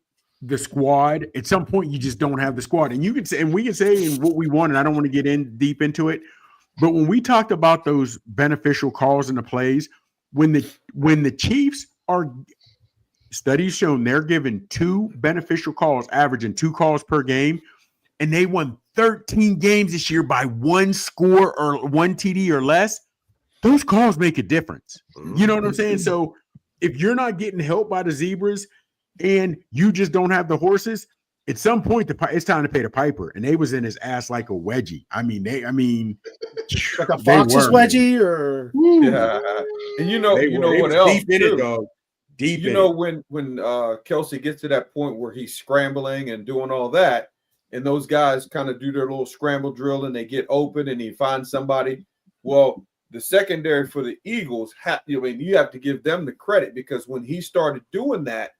the squad, at some point you just don't have the squad. And you can say, and we can say what we want, and I don't want to get in deep into it. But when we talked about those beneficial calls in the plays, when the Chiefs are studies shown they're given 2 beneficial calls, averaging 2 calls per game, and they won 13 games this year by 1 score or 1 TD or less, those calls make a difference. You know what I'm saying? So if you're not getting help by the Zebras and you just don't have the horses, at some point, it's time to pay the piper, and they was in his ass like a wedgie. I mean, like a Fox's wedgie, or yeah. And you know what else? Deep in it, dog. Deep. You know when Kelsey gets to that point where he's scrambling and doing all that, and those guys kind of do their little scramble drill and they get open and he finds somebody. Well, the secondary for the Eagles, you have to give them the credit, because when he started doing that,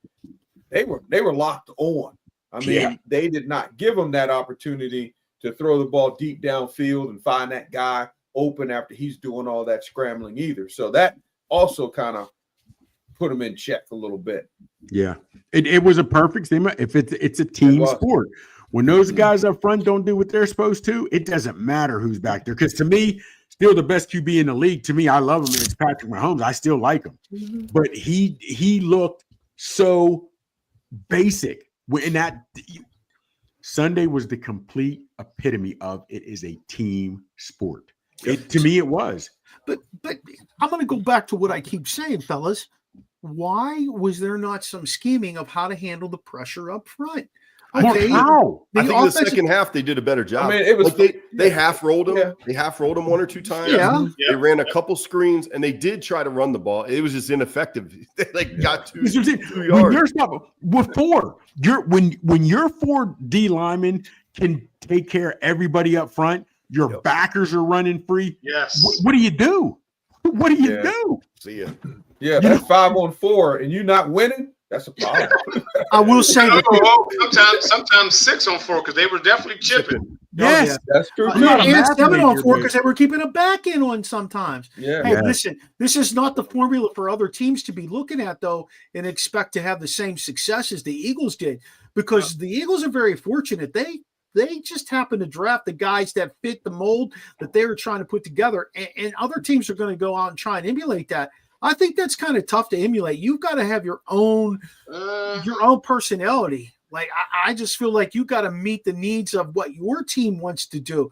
they were locked on. I mean, they did not give him that opportunity to throw the ball deep downfield and find that guy open after he's doing all that scrambling either. So that also kind of put him in check a little bit. Yeah, it was a perfect thing. If it's a team sport, when those guys up front don't do what they're supposed to, it doesn't matter who's back there. Because to me, still the best QB in the league. To me, I love him. It's Patrick Mahomes. I still like him, but he looked so basic. When that Sunday was the complete epitome of it is a team sport. To me, it was. But I'm going to go back to what I keep saying, fellas. Why was there not some scheming of how to handle the pressure up front? Okay. How? I think in the second half they did a better job. I mean, it was like they half rolled him. Yeah. They half rolled him one or two times. Yeah. They ran a couple screens and they did try to run the ball. It was just ineffective. They got 2 yards. When your 4 D linemen can take care of everybody up front, your backers are running free. Yes. What do you do? What do you do? See ya. Yeah, that's 5-on-4, and you're not winning. That's a problem. I will say sometimes 6-on-4, because they were definitely chipping. Yes, that's true. And 7-on-4 because they were keeping a back end on sometimes. Yeah. Hey, listen, this is not the formula for other teams to be looking at, though, and expect to have the same success as the Eagles did, because the Eagles are very fortunate. They just happen to draft the guys that fit the mold that they were trying to put together, and other teams are going to go out and try and emulate that. I think that's kind of tough to emulate. You've got to have your own personality. Like I just feel like you got to meet the needs of what your team wants to do.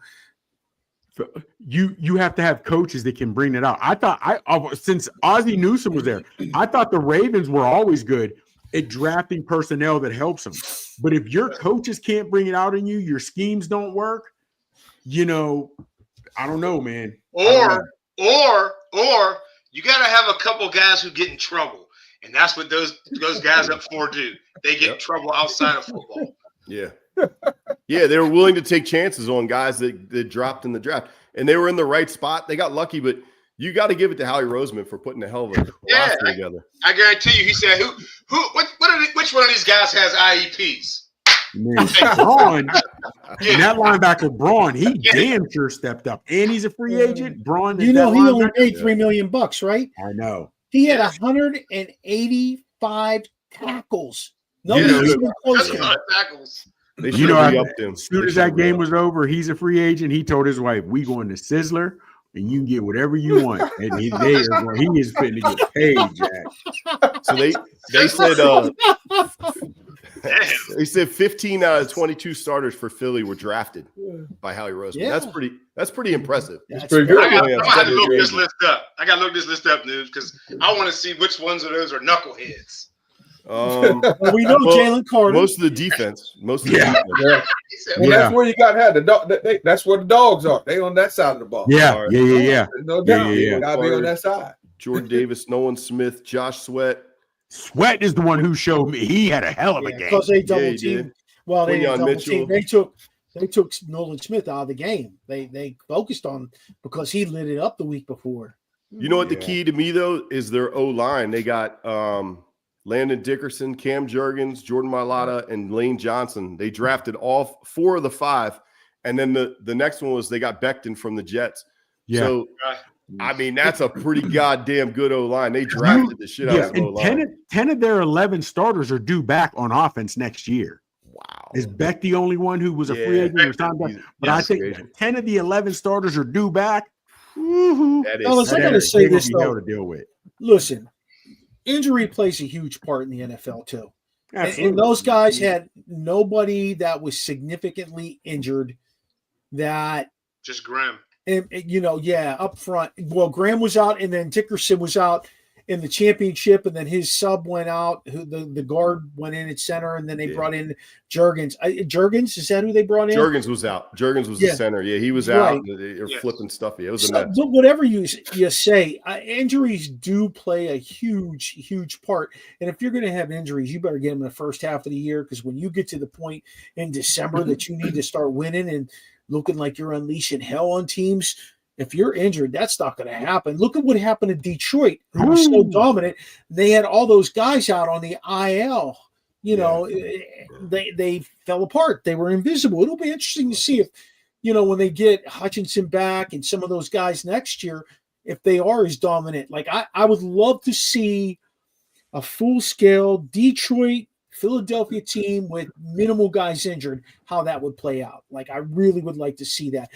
You have to have coaches that can bring it out. I thought since Ozzie Newsome was there, I thought the Ravens were always good at drafting personnel that helps them. But if your coaches can't bring it out in you, your schemes don't work. I don't know, man. Or you got to have a couple guys who get in trouble, and that's what those guys up for do. They get in trouble outside of football. Yeah, they were willing to take chances on guys that dropped in the draft, and they were in the right spot. They got lucky, but you got to give it to Howie Roseman for putting a hell of a roster together. I guarantee you, he said, which one of these guys has IEPs? Man, Braun, that linebacker Braun, he damn sure stepped up, and he's a free agent. Braun, he only made $3 million, right? I know. He had 185 tackles. That's a lot of tackles. As soon as that game was over, he's a free agent. He told his wife, "We going to Sizzler, and you can get whatever you want." And he is fitting to get paid, Jack. So they said 15 out of 22 starters for Philly were drafted by Howie Roseman. Yeah. That's pretty impressive. It's pretty good. I'm gonna have to look this list up. I got to look this list up, news, because I want to see which ones of those are knuckleheads. Well, we know Jalen Carter. Most of the defense. That's where you got to have the dog. That's where the dogs are. They on that side of the ball. Yeah. No doubt. You got to be on that side. Jordan Davis, Nolan Smith, Josh Sweat. Sweat is the one who showed me he had a hell of a game. Because they double teamed. Well, they Quinyon double Mitchell. teamed. They took Nolan Smith out of the game. They focused on because he lit it up the week before. You know what the key to me though is their O-line. They got Landon Dickerson, Cam Jurgens, Jordan Mailata, and Lane Johnson. They drafted all 4 of the 5, and then the next one was they got Becton from the Jets. Yeah. So I mean that's a pretty goddamn good O-line. They drafted the shit out of O-line. 10 of their 11 starters are due back on offense next year. Wow. Is Beck the only one who was a free agent? But I think 10 of the 11 starters are due back. Fellas, I got to say this though. To deal with. Listen, injury plays a huge part in the NFL too. And those guys had nobody that was significantly injured. That just Graham. And up front. Well, Graham was out, and then Dickerson was out, in the championship, and then his sub went out. The guard went in at center, and then they brought in Jurgens. Jurgens, is that who they brought in? Jurgens was out. Jurgens was the center. Yeah, he was out. They're flipping stuff. Yeah, it was a mess. But whatever you say, injuries do play a huge part. And if you're going to have injuries, you better get them in the first half of the year, because when you get to the point in December that you need to start winning and looking like you're unleashing hell on teams, if you're injured, that's not going to happen. Look at what happened to Detroit, who was so dominant. They had all those guys out on the IL. You know, they fell apart. They were invisible. It'll be interesting to see if, when they get Hutchinson back and some of those guys next year, if they are as dominant. Like, I would love to see a full-scale Detroit, Philadelphia team with minimal guys injured, how that would play out. Like, I really would like to see that.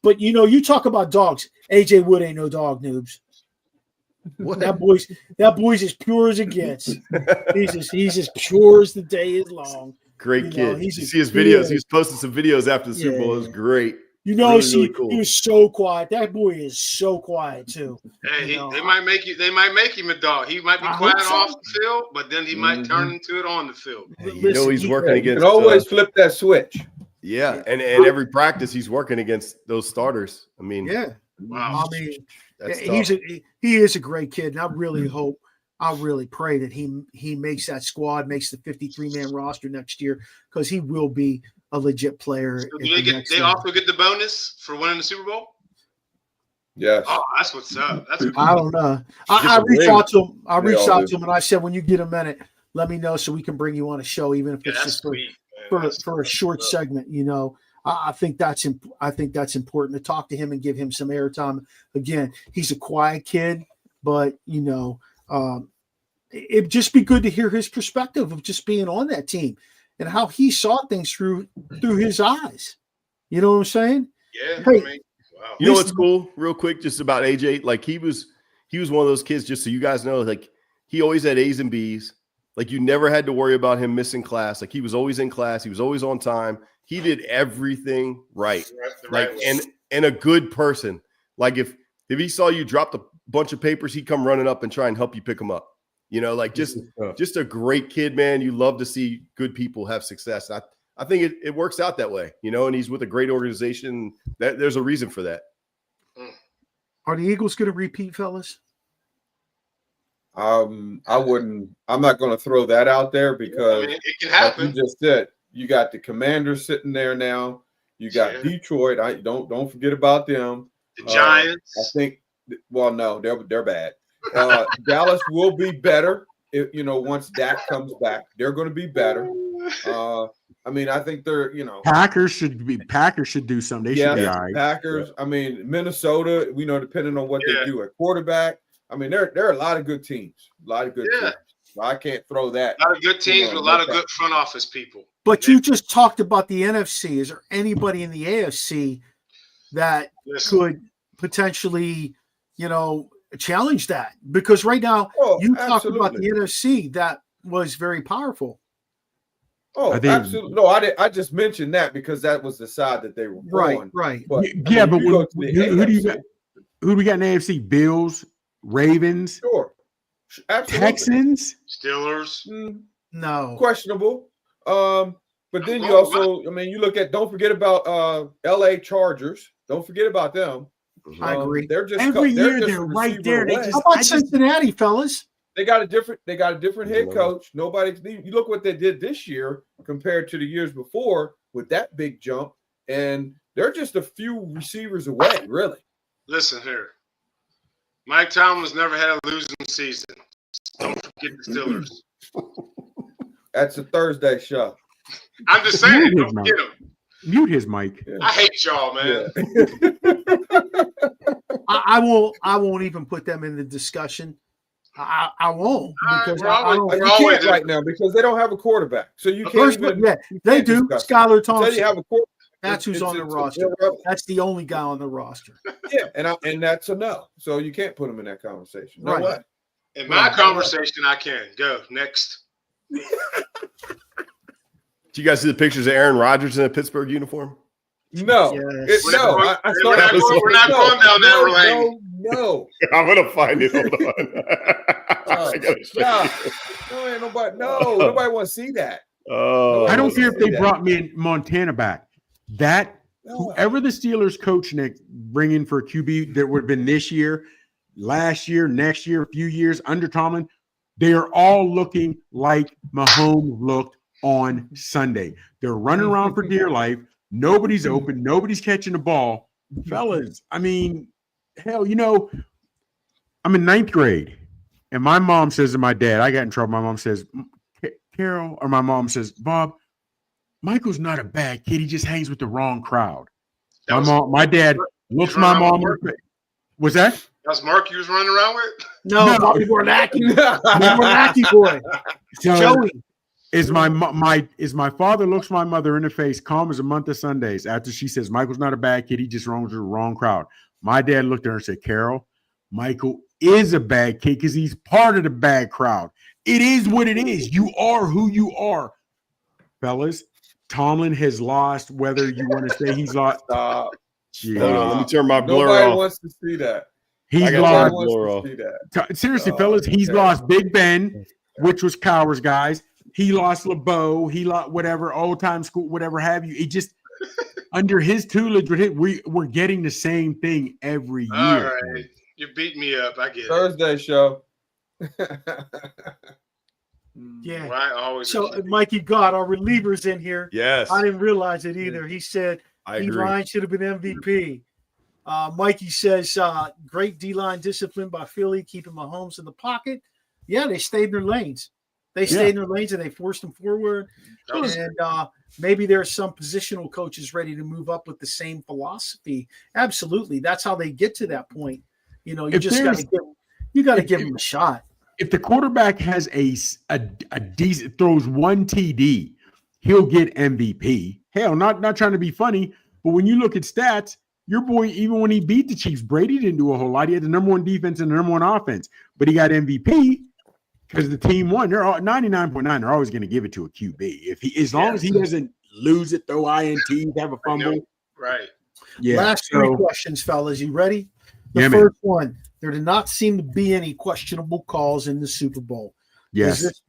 But, you talk about dogs. AJ Wood ain't no dog, noobs. What? That boy's as pure as it gets. He's as pure as the day is long. Great kid. You see his videos. He was posting some videos after the Super Bowl. It was great. Really cool. He was so quiet. That boy is so quiet too. Hey, they might make him a dog. He might be quiet off the field, but then he might turn into it on the field. Hey, he's working against. You can always flip that switch. Yeah, and every practice he's working against those starters. I mean, wow. I mean, he is a great kid, and I really pray that he makes that squad, makes the 53-man roster next year, because he will be a legit player. So they also get the bonus for winning the Super Bowl? Yes. Oh, that's what's up. I don't know. I reached out to him. And I said, when you get a minute, let me know so we can bring you on a show, even if it's just for a short segment. I think that's important to talk to him and give him some airtime. Again, he's a quiet kid, but it'd just be good to hear his perspective of just being on that team and how he saw things through his eyes. You know what I'm saying? Yeah. Hey, wow. You know what's cool, real quick, just about AJ? Like, he was one of those kids, just so you guys know, like, he always had A's and B's. Like, you never had to worry about him missing class. Like, he was always in class. He was always on time. He did everything right. And a good person. Like, if he saw you drop a bunch of papers, he'd come running up and try and help you pick them up. Like, just a great kid, man. You love to see good people have success. I think it works out that way, and he's with a great organization. There's a reason for that. Are the Eagles going to repeat, fellas? I'm not going to throw that out there because it can happen. Like you just said, you got the Commanders sitting there now. You got Detroit. Don't forget about them. The Giants. I think. Well, no, they're bad. Dallas will be better if once Dak comes back. They're going to be better. I mean, I think they're Packers should do something. They should be all right. Packers. I mean, Minnesota. Depending on what they do at quarterback. I mean, there are a lot of good teams. A lot of good teams. So I can't throw that. A lot of good teams with a lot of good front office people. But you just talked about the NFC. Is there anybody in the AFC that could potentially, challenge that? Because right now you talked about the NFC that was very powerful. Oh, absolutely. No, I just mentioned that because that was the side that they were on. Right. But, but who do you got? Who do we got in the AFC? Bills, Ravens, sure, absolutely. Texans, Steelers. No, questionable. But then you also, you look at. Don't forget about LA Chargers. Don't forget about them. I agree. They're just every year they're right there. How about Cincinnati, fellas? They got a different head coach. You look what they did this year compared to the years before with that big jump, and they're just a few receivers away, really. Listen here. Mike Tomlin's never had a losing season. Don't forget the Steelers. That's a Thursday show. I'm just saying, don't forget them. Mute his mic. Yeah. I hate y'all, man. Yeah. I won't even put them in the discussion. I won't because you can't right now because they don't have a quarterback. So you can't even. Yeah, they do. Skylar Thompson. You have a quarterback. That's who's on the roster. That's the only guy on the roster. Yeah, and that's a no. So you can't put him in that conversation. No way. In my conversation, I can. Go next. Did you guys see the pictures of Aaron Rodgers in a Pittsburgh uniform? No. We're not going down that lane. No. I'm gonna find it. Hold on. I gotta show you. Nobody wants to see that. Oh, I don't care if they that. brought me in Montana back. Whoever the Steelers coach bring in for a QB that would have been this year, last year, next year, a few years under Tomlin, they are all looking like Mahomes looked on Sunday. They're running around for dear life. Nobody's open. Nobody's catching the ball. Fellas, I mean, hell, I'm in 9th grade, and my mom says to my dad, I got in trouble. My mom says, Carol, or my mom says, Bob, Michael's not a bad kid. He just hangs with the wrong crowd. My dad looks my mom in the face. Was that? That's Mark you was running around with? No, Bobby Bornacki. Bornacki boy. So, Joey. Is my father looks my mother in the face, calm as a month of Sundays, after she says Michael's not a bad kid, he just runs with the wrong crowd. My dad looked at her and said, Carol, Michael is a bad kid because he's part of the bad crowd. It is what it is. You are who you are. Fellas, Tomlin has lost, whether you want to say he's lost. Hold on, let me turn my blur Nobody off. wants to see that. He's lost. Seriously, fellas, he's lost Big Ben, which was Cowers, guys. He lost LeBeau. He lost whatever, old-time school, whatever have you. It just, under his tutelage, we're getting the same thing every year. All right. You beat me up. I get Thursday show. Yeah. Well, I always So Mikey got our relievers in here. Yes. I didn't realize it either. He said D-line should have been MVP. Mikey says great D-line discipline by Philly, keeping Mahomes in the pocket. Yeah, they stayed in their lanes. They stayed in their lanes and they forced them forward. And maybe there's some positional coaches ready to move up with the same philosophy. Absolutely. That's how they get to that point. You just got to give them a shot. If the quarterback has a decent, throws one TD, he'll get MVP. Hell, not trying to be funny, but when you look at stats, your boy, even when he beat the Chiefs, Brady didn't do a whole lot. He had the number one defense and the number one offense, but he got MVP because the team won. They're all 99.9. They're always going to give it to a QB as long as he doesn't lose it, throw INTs, have a fumble. Right. Yeah. Last three questions, fellas. You ready? The first one. There did not seem to be any questionable calls in the Super Bowl. Yes. Does this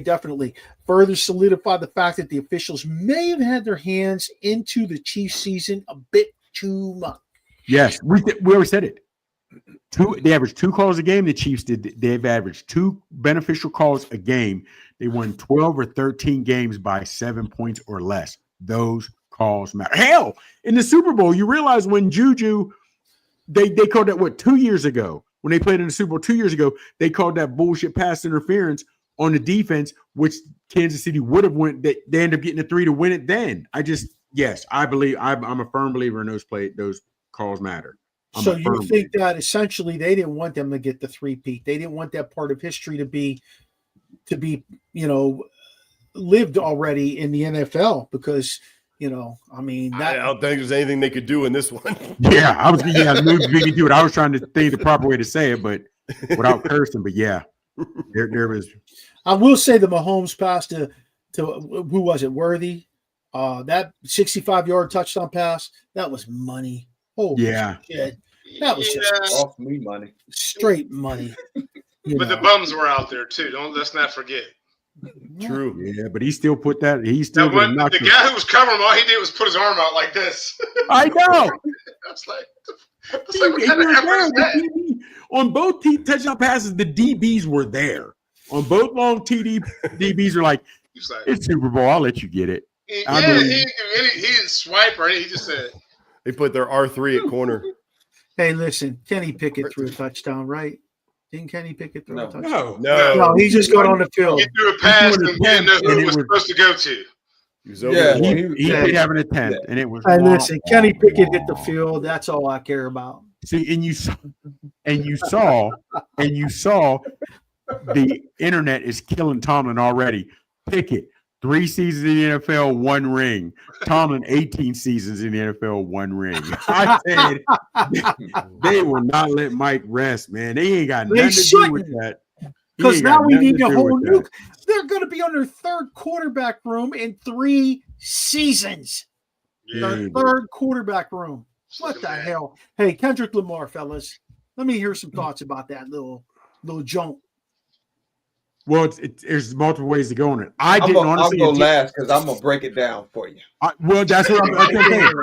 definitely further solidify the fact that the officials may have had their hands into the Chiefs season a bit too much? Yes, we already said it. They averaged 2 calls a game. The Chiefs did. They've averaged 2 beneficial calls a game. They won 12 or 13 games by 7 points or less. Those calls matter. Hell, in the Super Bowl, you realize when Juju, they called that 2 years ago when they played in the Super Bowl 2 years ago, they called that bullshit pass interference on the defense, which Kansas City would have went. They ended up getting a 3 to win it. Then I believe I'm a firm believer in those calls matter. So you think that essentially they didn't want them to get the 3-peat. They didn't want that part of history to be lived already in the NFL because I don't think there's anything they could do in this one. Yeah, I was we could do it. I was trying to think the proper way to say it, but without cursing. But yeah, there was. I will say the Mahomes pass to who was it? Worthy. That 65-yard touchdown pass, that was money. Oh yeah, shit. That was just off me money, straight money. But the bums were out there too. Let's not forget. True. Yeah, but he still put that. He still the guy who was covering him, all he did was put his arm out like this. I know. That's like what kind of effort is that? On both touchdown passes, the DBs were there. On both long DBs are like, it's Super Bowl. I'll let you get it. He didn't swipe or anything. He just said. They put their R3 at corner. Hey, listen, Kenny Pickett threw a touchdown, right? Didn't Kenny Pickett throw a touchdown? No, he just got on the field. He threw a pass and didn't know who it was supposed to go to. He did have an attempt, and it was. Hey, listen, Kenny Pickett hit the field. That's all I care about. See, and you saw the internet is killing Tomlin already. Pickett, 3 seasons in the NFL, 1 ring. Tomlin, 18 seasons in the NFL, 1 ring. I said they will not let Mike rest, man. They ain't got nothing to do with that. Because now we need a whole new. They're going to be on their 3rd quarterback room in 3 seasons. Their 3rd quarterback room. What the hell? Hey, Kendrick Lamar, fellas, let me hear some thoughts about that little junk. Well, there's multiple ways to go on it. Honestly, I'll go last because I'm gonna break it down for you. Well, that's what I'm saying.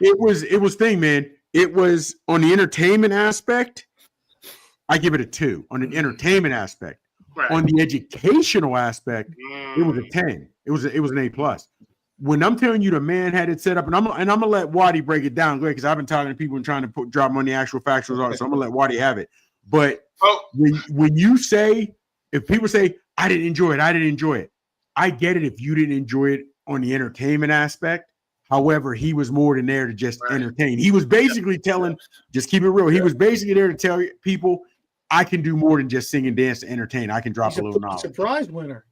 It was thing, man. It was on the entertainment aspect. I give it a 2 on the entertainment aspect. Right. On the educational aspect, it was a 10. It was an A+. When I'm telling you the man had it set up, and I'm gonna let Waddy break it down, because I've been talking to people and trying to drop money, actual factuals on it. So I'm gonna let Waddy have it. But when you say, if people say I didn't enjoy it, I get it if you didn't enjoy it on the entertainment aspect. However, he was more than there to just entertain. He was basically telling, just keep it real. He was basically there to tell people, I can do more than just sing and dance to entertain. I can drop a little knowledge. Surprise winner.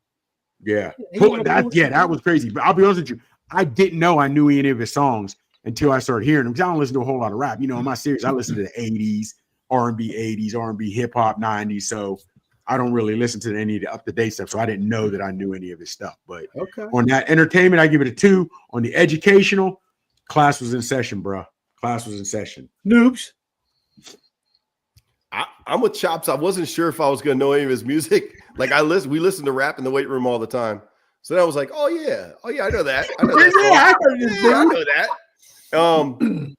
Yeah. That was crazy. But I'll be honest with you, I didn't know I knew any of his songs until I started hearing them. Because I don't listen to a whole lot of rap. You know, in my series, I listen to the 80s, R&B 80s, R&B hip hop 90s. So I don't really listen to any of the up-to-date stuff. So I didn't know that I knew any of his stuff. But on that entertainment, I give it a 2. On the educational, class was in session, bro. Class was in session. Noobs. I'm with Chops. I wasn't sure if I was going to know any of his music. Like we listen to rap in the weight room all the time. So then I was like, oh yeah, I know that. I know that. I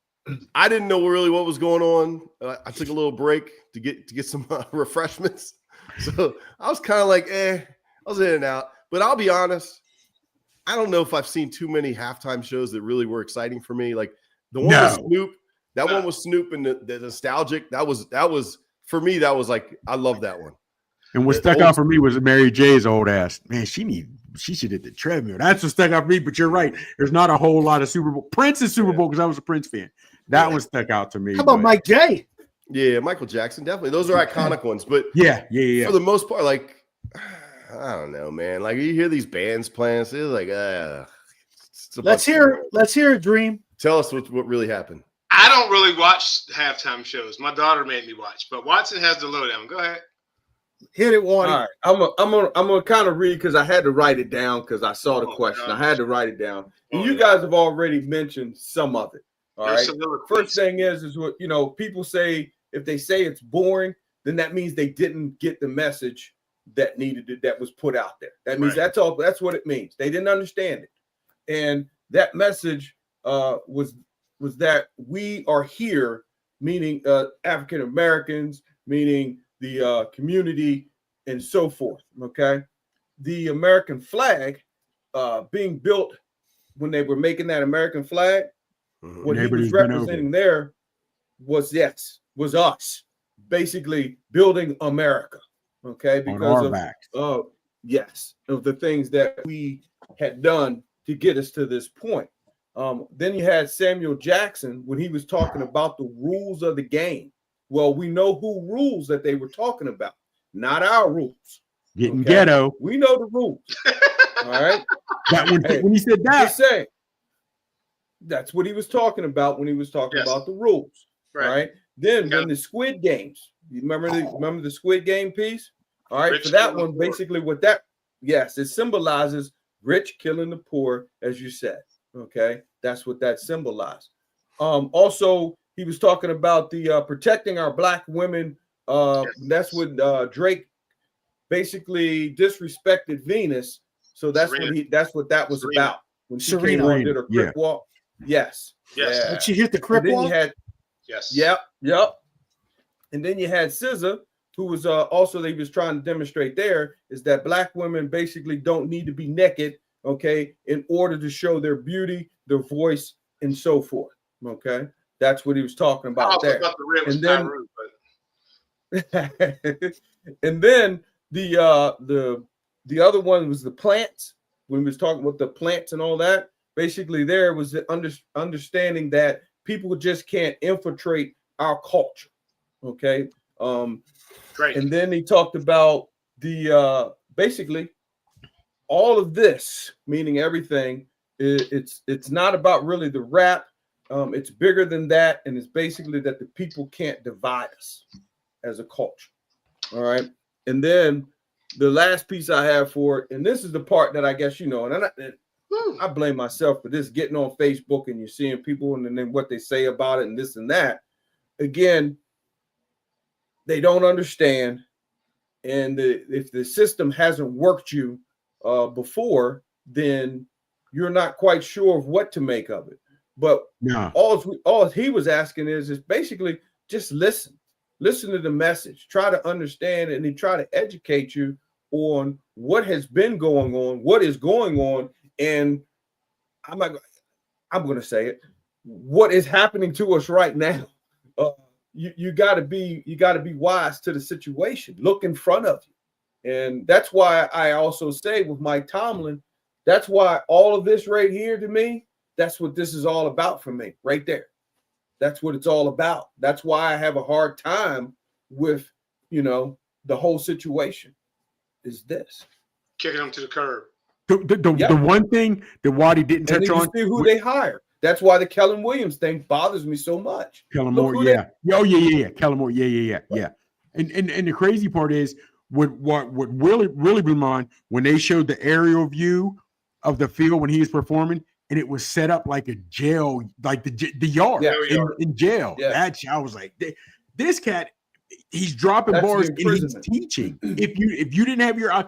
I didn't know really what was going on. I took a little break to get some refreshments. So I was kind of like, I was in and out. But I'll be honest, I don't know if I've seen too many halftime shows that really were exciting for me. Like the one with Snoop, one with Snoop and the nostalgic. That was for me. That was like, I love that one. And what stuck out for me was Mary J's old ass. Man, she should hit the treadmill. That's what stuck out for me. But you're right. There's not a whole lot of Super Bowl. Prince's Super Bowl, because I was a Prince fan. That one stuck out to me. How about Mike J? Yeah, Michael Jackson, definitely. Those are iconic ones. But yeah. For the most part, like, I don't know, man. Like, you hear these bands playing, it's like, let's hear it, Dream. Tell us what really happened. I don't really watch halftime shows. My daughter made me watch, but Watson has the lowdown. Go ahead. Hit it, Waddy. All right, I'm gonna kind of read because I had to write it down because I saw the question. God. I had to write it down. And you guys have already mentioned some of it. All right. First thing is what people say. If they say it's boring, then that means they didn't get the message that was put out there. That means that's all. That's what it means. They didn't understand it, and that message was that we are here, meaning African Americans, meaning the community, and so forth. Okay, the American flag being built when they were making that American flag, what he was representing there was us basically building America. Okay, because of the things that we had done to get us to this point. Then you had Samuel Jackson when he was talking about the rules of the game. Well, we know who rules that they were talking about, not our rules. Getting ghetto. We know the rules. All right. When he said that, just saying, that's what he was talking about when he was talking about the rules. Right. Then when the Squid Games, you remember the Squid Game piece? All right. Rich for that one, basically it symbolizes rich killing the poor, as you said. Okay. That's what that symbolized. Also, he was talking about the protecting our Black women. That's what Drake basically disrespected Venus. So that's what that was about. When she came on and did her crip walk. Yes. Yeah. Did she hit the crip walk? Yes. Yep. And then you had SZA, who was also they was trying to demonstrate there is that Black women basically don't need to be naked, okay, in order to show their beauty, their voice, and so forth. Okay, that's what he was talking about there. And then the other one was the plants. When we was talking about the plants and all that, basically there was the understanding that people just can't infiltrate our culture. Okay. Great. And then he talked about the basically all of this, meaning everything. It's not about really the rap. It's bigger than that, and it's basically that the people can't divide us as a culture. All right. And then the last piece I have for it, and this is the part that I guess and I blame myself for this. Getting on Facebook and you're seeing people and then what they say about it and this and that. Again, they don't understand. And if the system hasn't worked you before, then you're not quite sure of what to make of it. But all he was asking is basically just listen to the message, try to understand, and then try to educate you on what has been going on, what is going on, and I'm going to say it, what is happening to us right now. You got to be wise to the situation. Look in front of you, and that's why I also say with Mike Tomlin, that's why all of this right here to me, that's what this is all about for me, right there. That's what it's all about. That's why I have a hard time with, the whole situation. Is this kicking them to the curb? The one thing that Waddy didn't touch on, see who they hire. That's why the Kellen Williams thing bothers me so much. Kellen Moore, yeah. Kellen Moore, yeah. And the crazy part is what really blew my mind when they showed the aerial view of the field when he was performing, and it was set up like a jail, like the yard in jail. Yeah. I was like, this cat, he's dropping bars and he's teaching. If you didn't have your eye,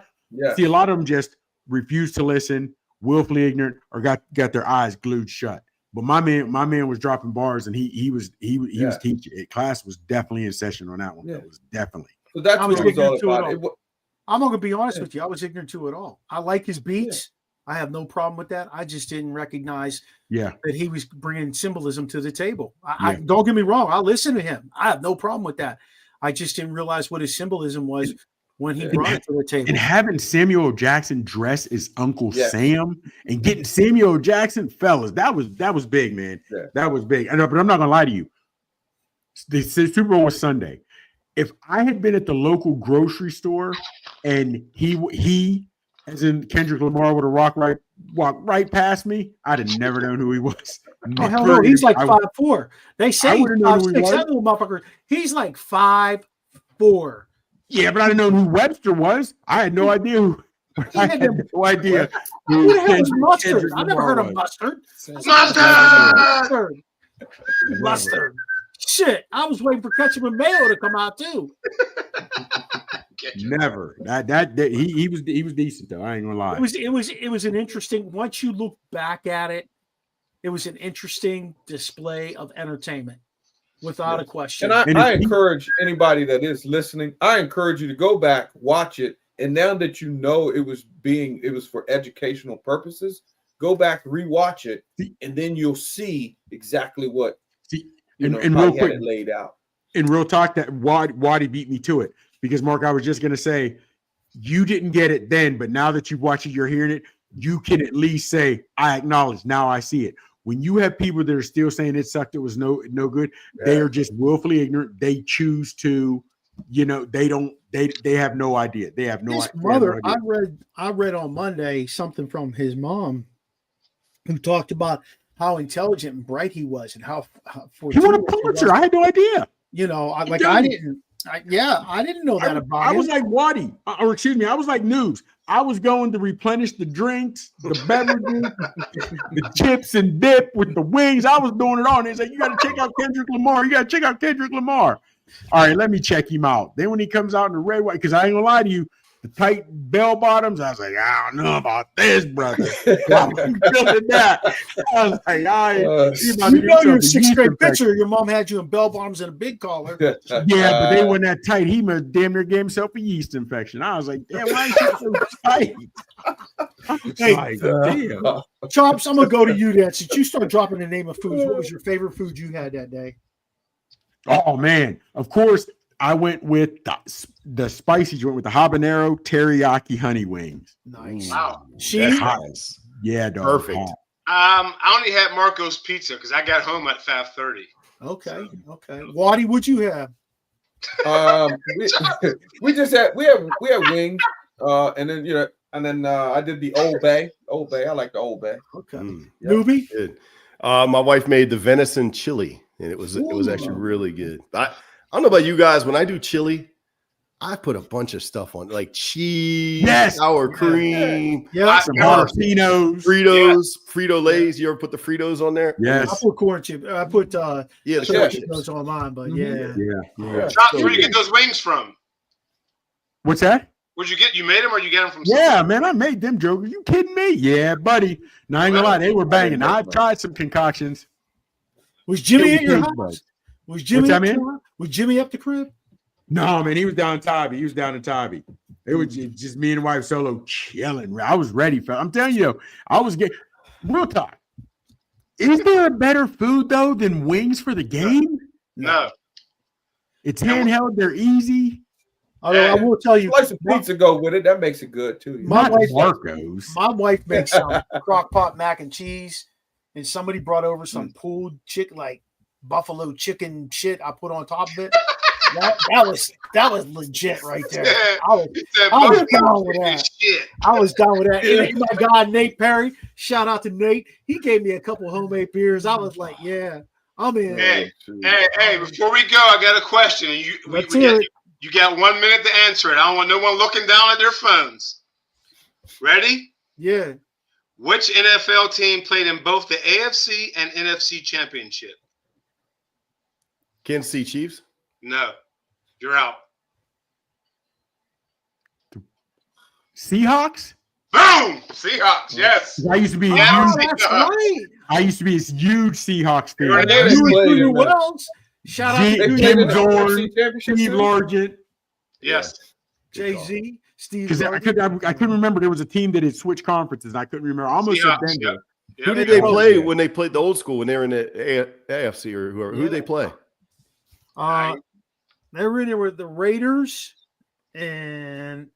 see, a lot of them just refused to listen, willfully ignorant, or got their eyes glued shut. But my man was dropping bars, and he was teaching. Class was definitely in session on that one. Yeah. It was definitely. So that's what it was all about. I'm not gonna be honest with you. I was ignorant to it all. I like his beats. I have no problem with that. I just didn't recognize that he was bringing symbolism to the table. I don't get me wrong. I listen to him. I have no problem with that. I just didn't realize what his symbolism was when he brought it to the table. And having Samuel Jackson dress as Uncle Sam and getting Samuel Jackson, fellas, that was big, man. Yeah. That was big. But I'm not gonna lie to you. The Super Bowl was Sunday. If I had been at the local grocery store and he as in Kendrick Lamar would have walked right past me, I'd have never known who he was. Oh, hell no. He's like 5'4". They say 5'6". Motherfucker. He's like 5'4". Yeah, but I didn't know who Webster was. I had no idea who. I had no idea. Who the hell was Mustard? I never heard of Mustard. Mustard. Shit, I was waiting for Ketchup and Mayo to come out too. Never. He was decent though. I ain't gonna lie. It was an interesting. Once you look back at it, it was an interesting display of entertainment, without a question. And I encourage anybody that is listening. I encourage you to go back, watch it, and now that you know it was for educational purposes, go back, rewatch it, and then you'll see exactly what. And real quick, laid out. In real talk, that Waddy beat me to it because Mark, I was just gonna say, you didn't get it then, but now that you've watched it, you're hearing it. You can at least say, I acknowledge. Now I see it. When you have people that are still saying it sucked, it was no good, they are just willfully ignorant. They choose to, they have no idea. They have no idea. His mother, I read on Monday something from his mom who talked about how intelligent and bright he was and how he won a Pulitzer. I had no idea. I didn't know that about him. I was like Waddy, or excuse me, I was like News. I was going to replenish the drinks, the beverages, the chips and dip with the wings. I was doing it all. And they said, you got to check out Kendrick Lamar. All right, let me check him out. Then when he comes out in the red, white, because I ain't gonna lie to you, the tight bell bottoms, I was like, I don't know about this, brother. I was feeling that. I was like, you're a sixth grade pitcher. Your mom had you in bell bottoms and a big collar. Yeah, but they weren't that tight. He must damn near gave himself a yeast infection. I was like, damn, why is he so tight? Damn. Chops, I'm gonna go to you then. Since you start dropping the name of foods, what was your favorite food you had that day? Oh man, of course. I went with the spicy joint with the habanero teriyaki honey wings. Nice. Wow. Nice. Yeah, dog. Perfect. I only had Marco's Pizza because I got home at 5:30. Okay. Waddy, what'd you have? We have wings. And then I did the Old Bay. I like the Old Bay. Okay. Newbie? Good. My wife made the venison chili, and it was actually really good. I don't know about you guys. When I do chili, I put a bunch of stuff on, like cheese, Yes. sour cream, Some jalapenos, Fritos, Frito Lays. You ever put the Fritos on there? Yes. I put corn chip. I put the Cheetos on mine, but yeah. Josh, where do you get those wings from? What's that? Where'd you get? You made them, or you get them from? Yeah, man, I made them jokers. You kidding me? Yeah, buddy. No, I ain't gonna lie, they were banging. I've tried some concoctions. Was Jimmy at your It house? was Was Jimmy? What's that, at man? your house? Was Jimmy up the crib? No, man, he was down in Tybee. He was down in Tybee. It was just me and wife solo chilling. I was ready for. I'm telling you, I was getting real talk. Is there a better food though than wings for the game? No. It's handheld. They're easy. Although I will tell you, Slice of pizza go with it. That makes it good too. My wife, Marco's. my wife makes some crock pot mac and cheese, and somebody brought over some pulled chicken, like buffalo chicken shit. I put on top of it. That was legit right there. I was down with that. I was down with that. And my guy Nate Perry, shout out to Nate. He gave me a couple homemade beers. I was like, yeah, I'm in. Hey, before we go, I got a question. You got 1 minute to answer it. I don't want no one looking down at their phones. Ready? Yeah. Which NFL team played in both the AFC and NFC championship? Kansas City Chiefs? No. You're out. Seahawks? Boom! Seahawks, yes. I used to be That's right. I used to be a huge Seahawks fan. You're You and Wells. Shout out to Jim Zorn, Steve Largent. Yes. Jay-Z, Steve. Because I couldn't remember. There was a team that had switched conferences, and I couldn't remember. I almost said Seahawks, Denver. Who did they play when they played the old school, when they were in the AFC or whoever? Who did they play? They were in there with the Raiders, and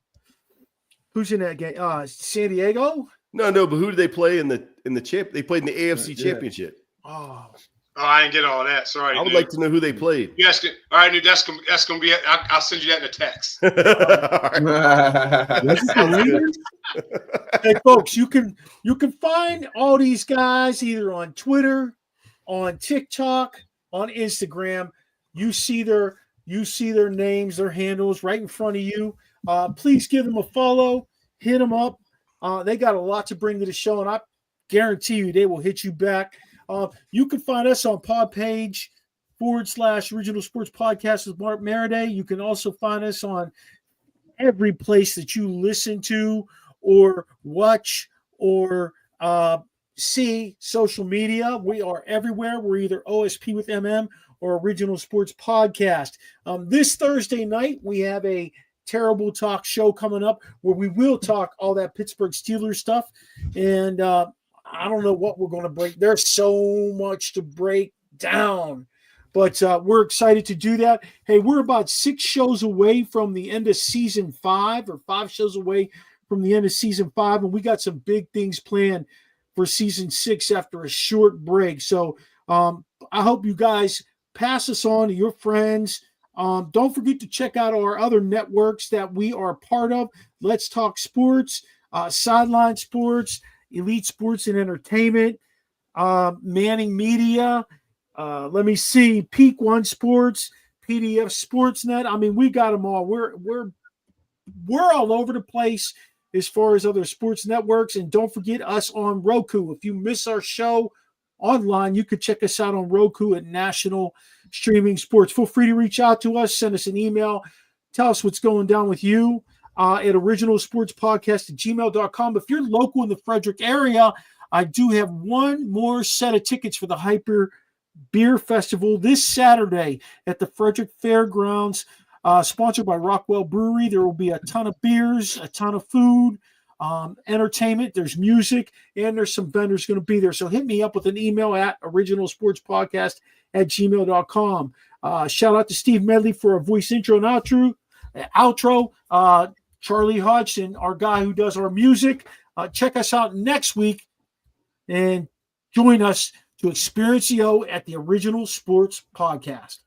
who's in that game? San Diego. No, but who did they play in the champ? They played in the AFC Championship. Oh, I didn't get all that. Sorry. I would like to know who they played. Yes. All right, dude. That's gonna be it. I'll send you that in a text. Hey, folks, you can find all these guys either on Twitter, on TikTok, on Instagram. You see their names, their handles right in front of you. Please give them a follow. Hit them up. They got a lot to bring to the show, and I guarantee you they will hit you back. You can find us on Podpage /Original Sports Podcast with Mark Maradei. You can also find us on every place that you listen to or watch or see social media. We are everywhere. We're either OSP with MM or Original Sports Podcast. This Thursday night, we have a Terrible Talk show coming up where we will talk all that Pittsburgh Steelers stuff. And I don't know what we're going to break. There's so much to break down, but we're excited to do that. Hey, we're about 6 shows away from the end of season 5, or 5 shows away from the end of season 5. And we got some big things planned for season 6 after a short break. So I hope you guys pass us on to your friends. Don't forget to check out our other networks that we are part of. Let's Talk Sports, Sideline Sports, Elite Sports and Entertainment, Manning Media, let me see, Peak One Sports, PDF Sportsnet. I mean, we got them all. We're all over the place as far as other sports networks. And don't forget us on Roku. If you miss our show online, you could check us out on Roku at National Streaming Sports. Feel free to reach out to us, send us an email, tell us what's going down with you at originalsportspodcast@gmail.com. If you're local in the Frederick area, I do have one more set of tickets for the Hyper Beer Festival this Saturday at the Frederick Fairgrounds, sponsored by Rockwell Brewery. There will be a ton of beers, a ton of food, entertainment. There's music, and there's some vendors going to be there. So hit me up with an email at originalsportspodcast@gmail.com. Shout out to Steve Medley for a voice intro and outro. Charlie Hodgson, our guy who does our music. Check us out next week and join us to experience the O at the Original Sports Podcast.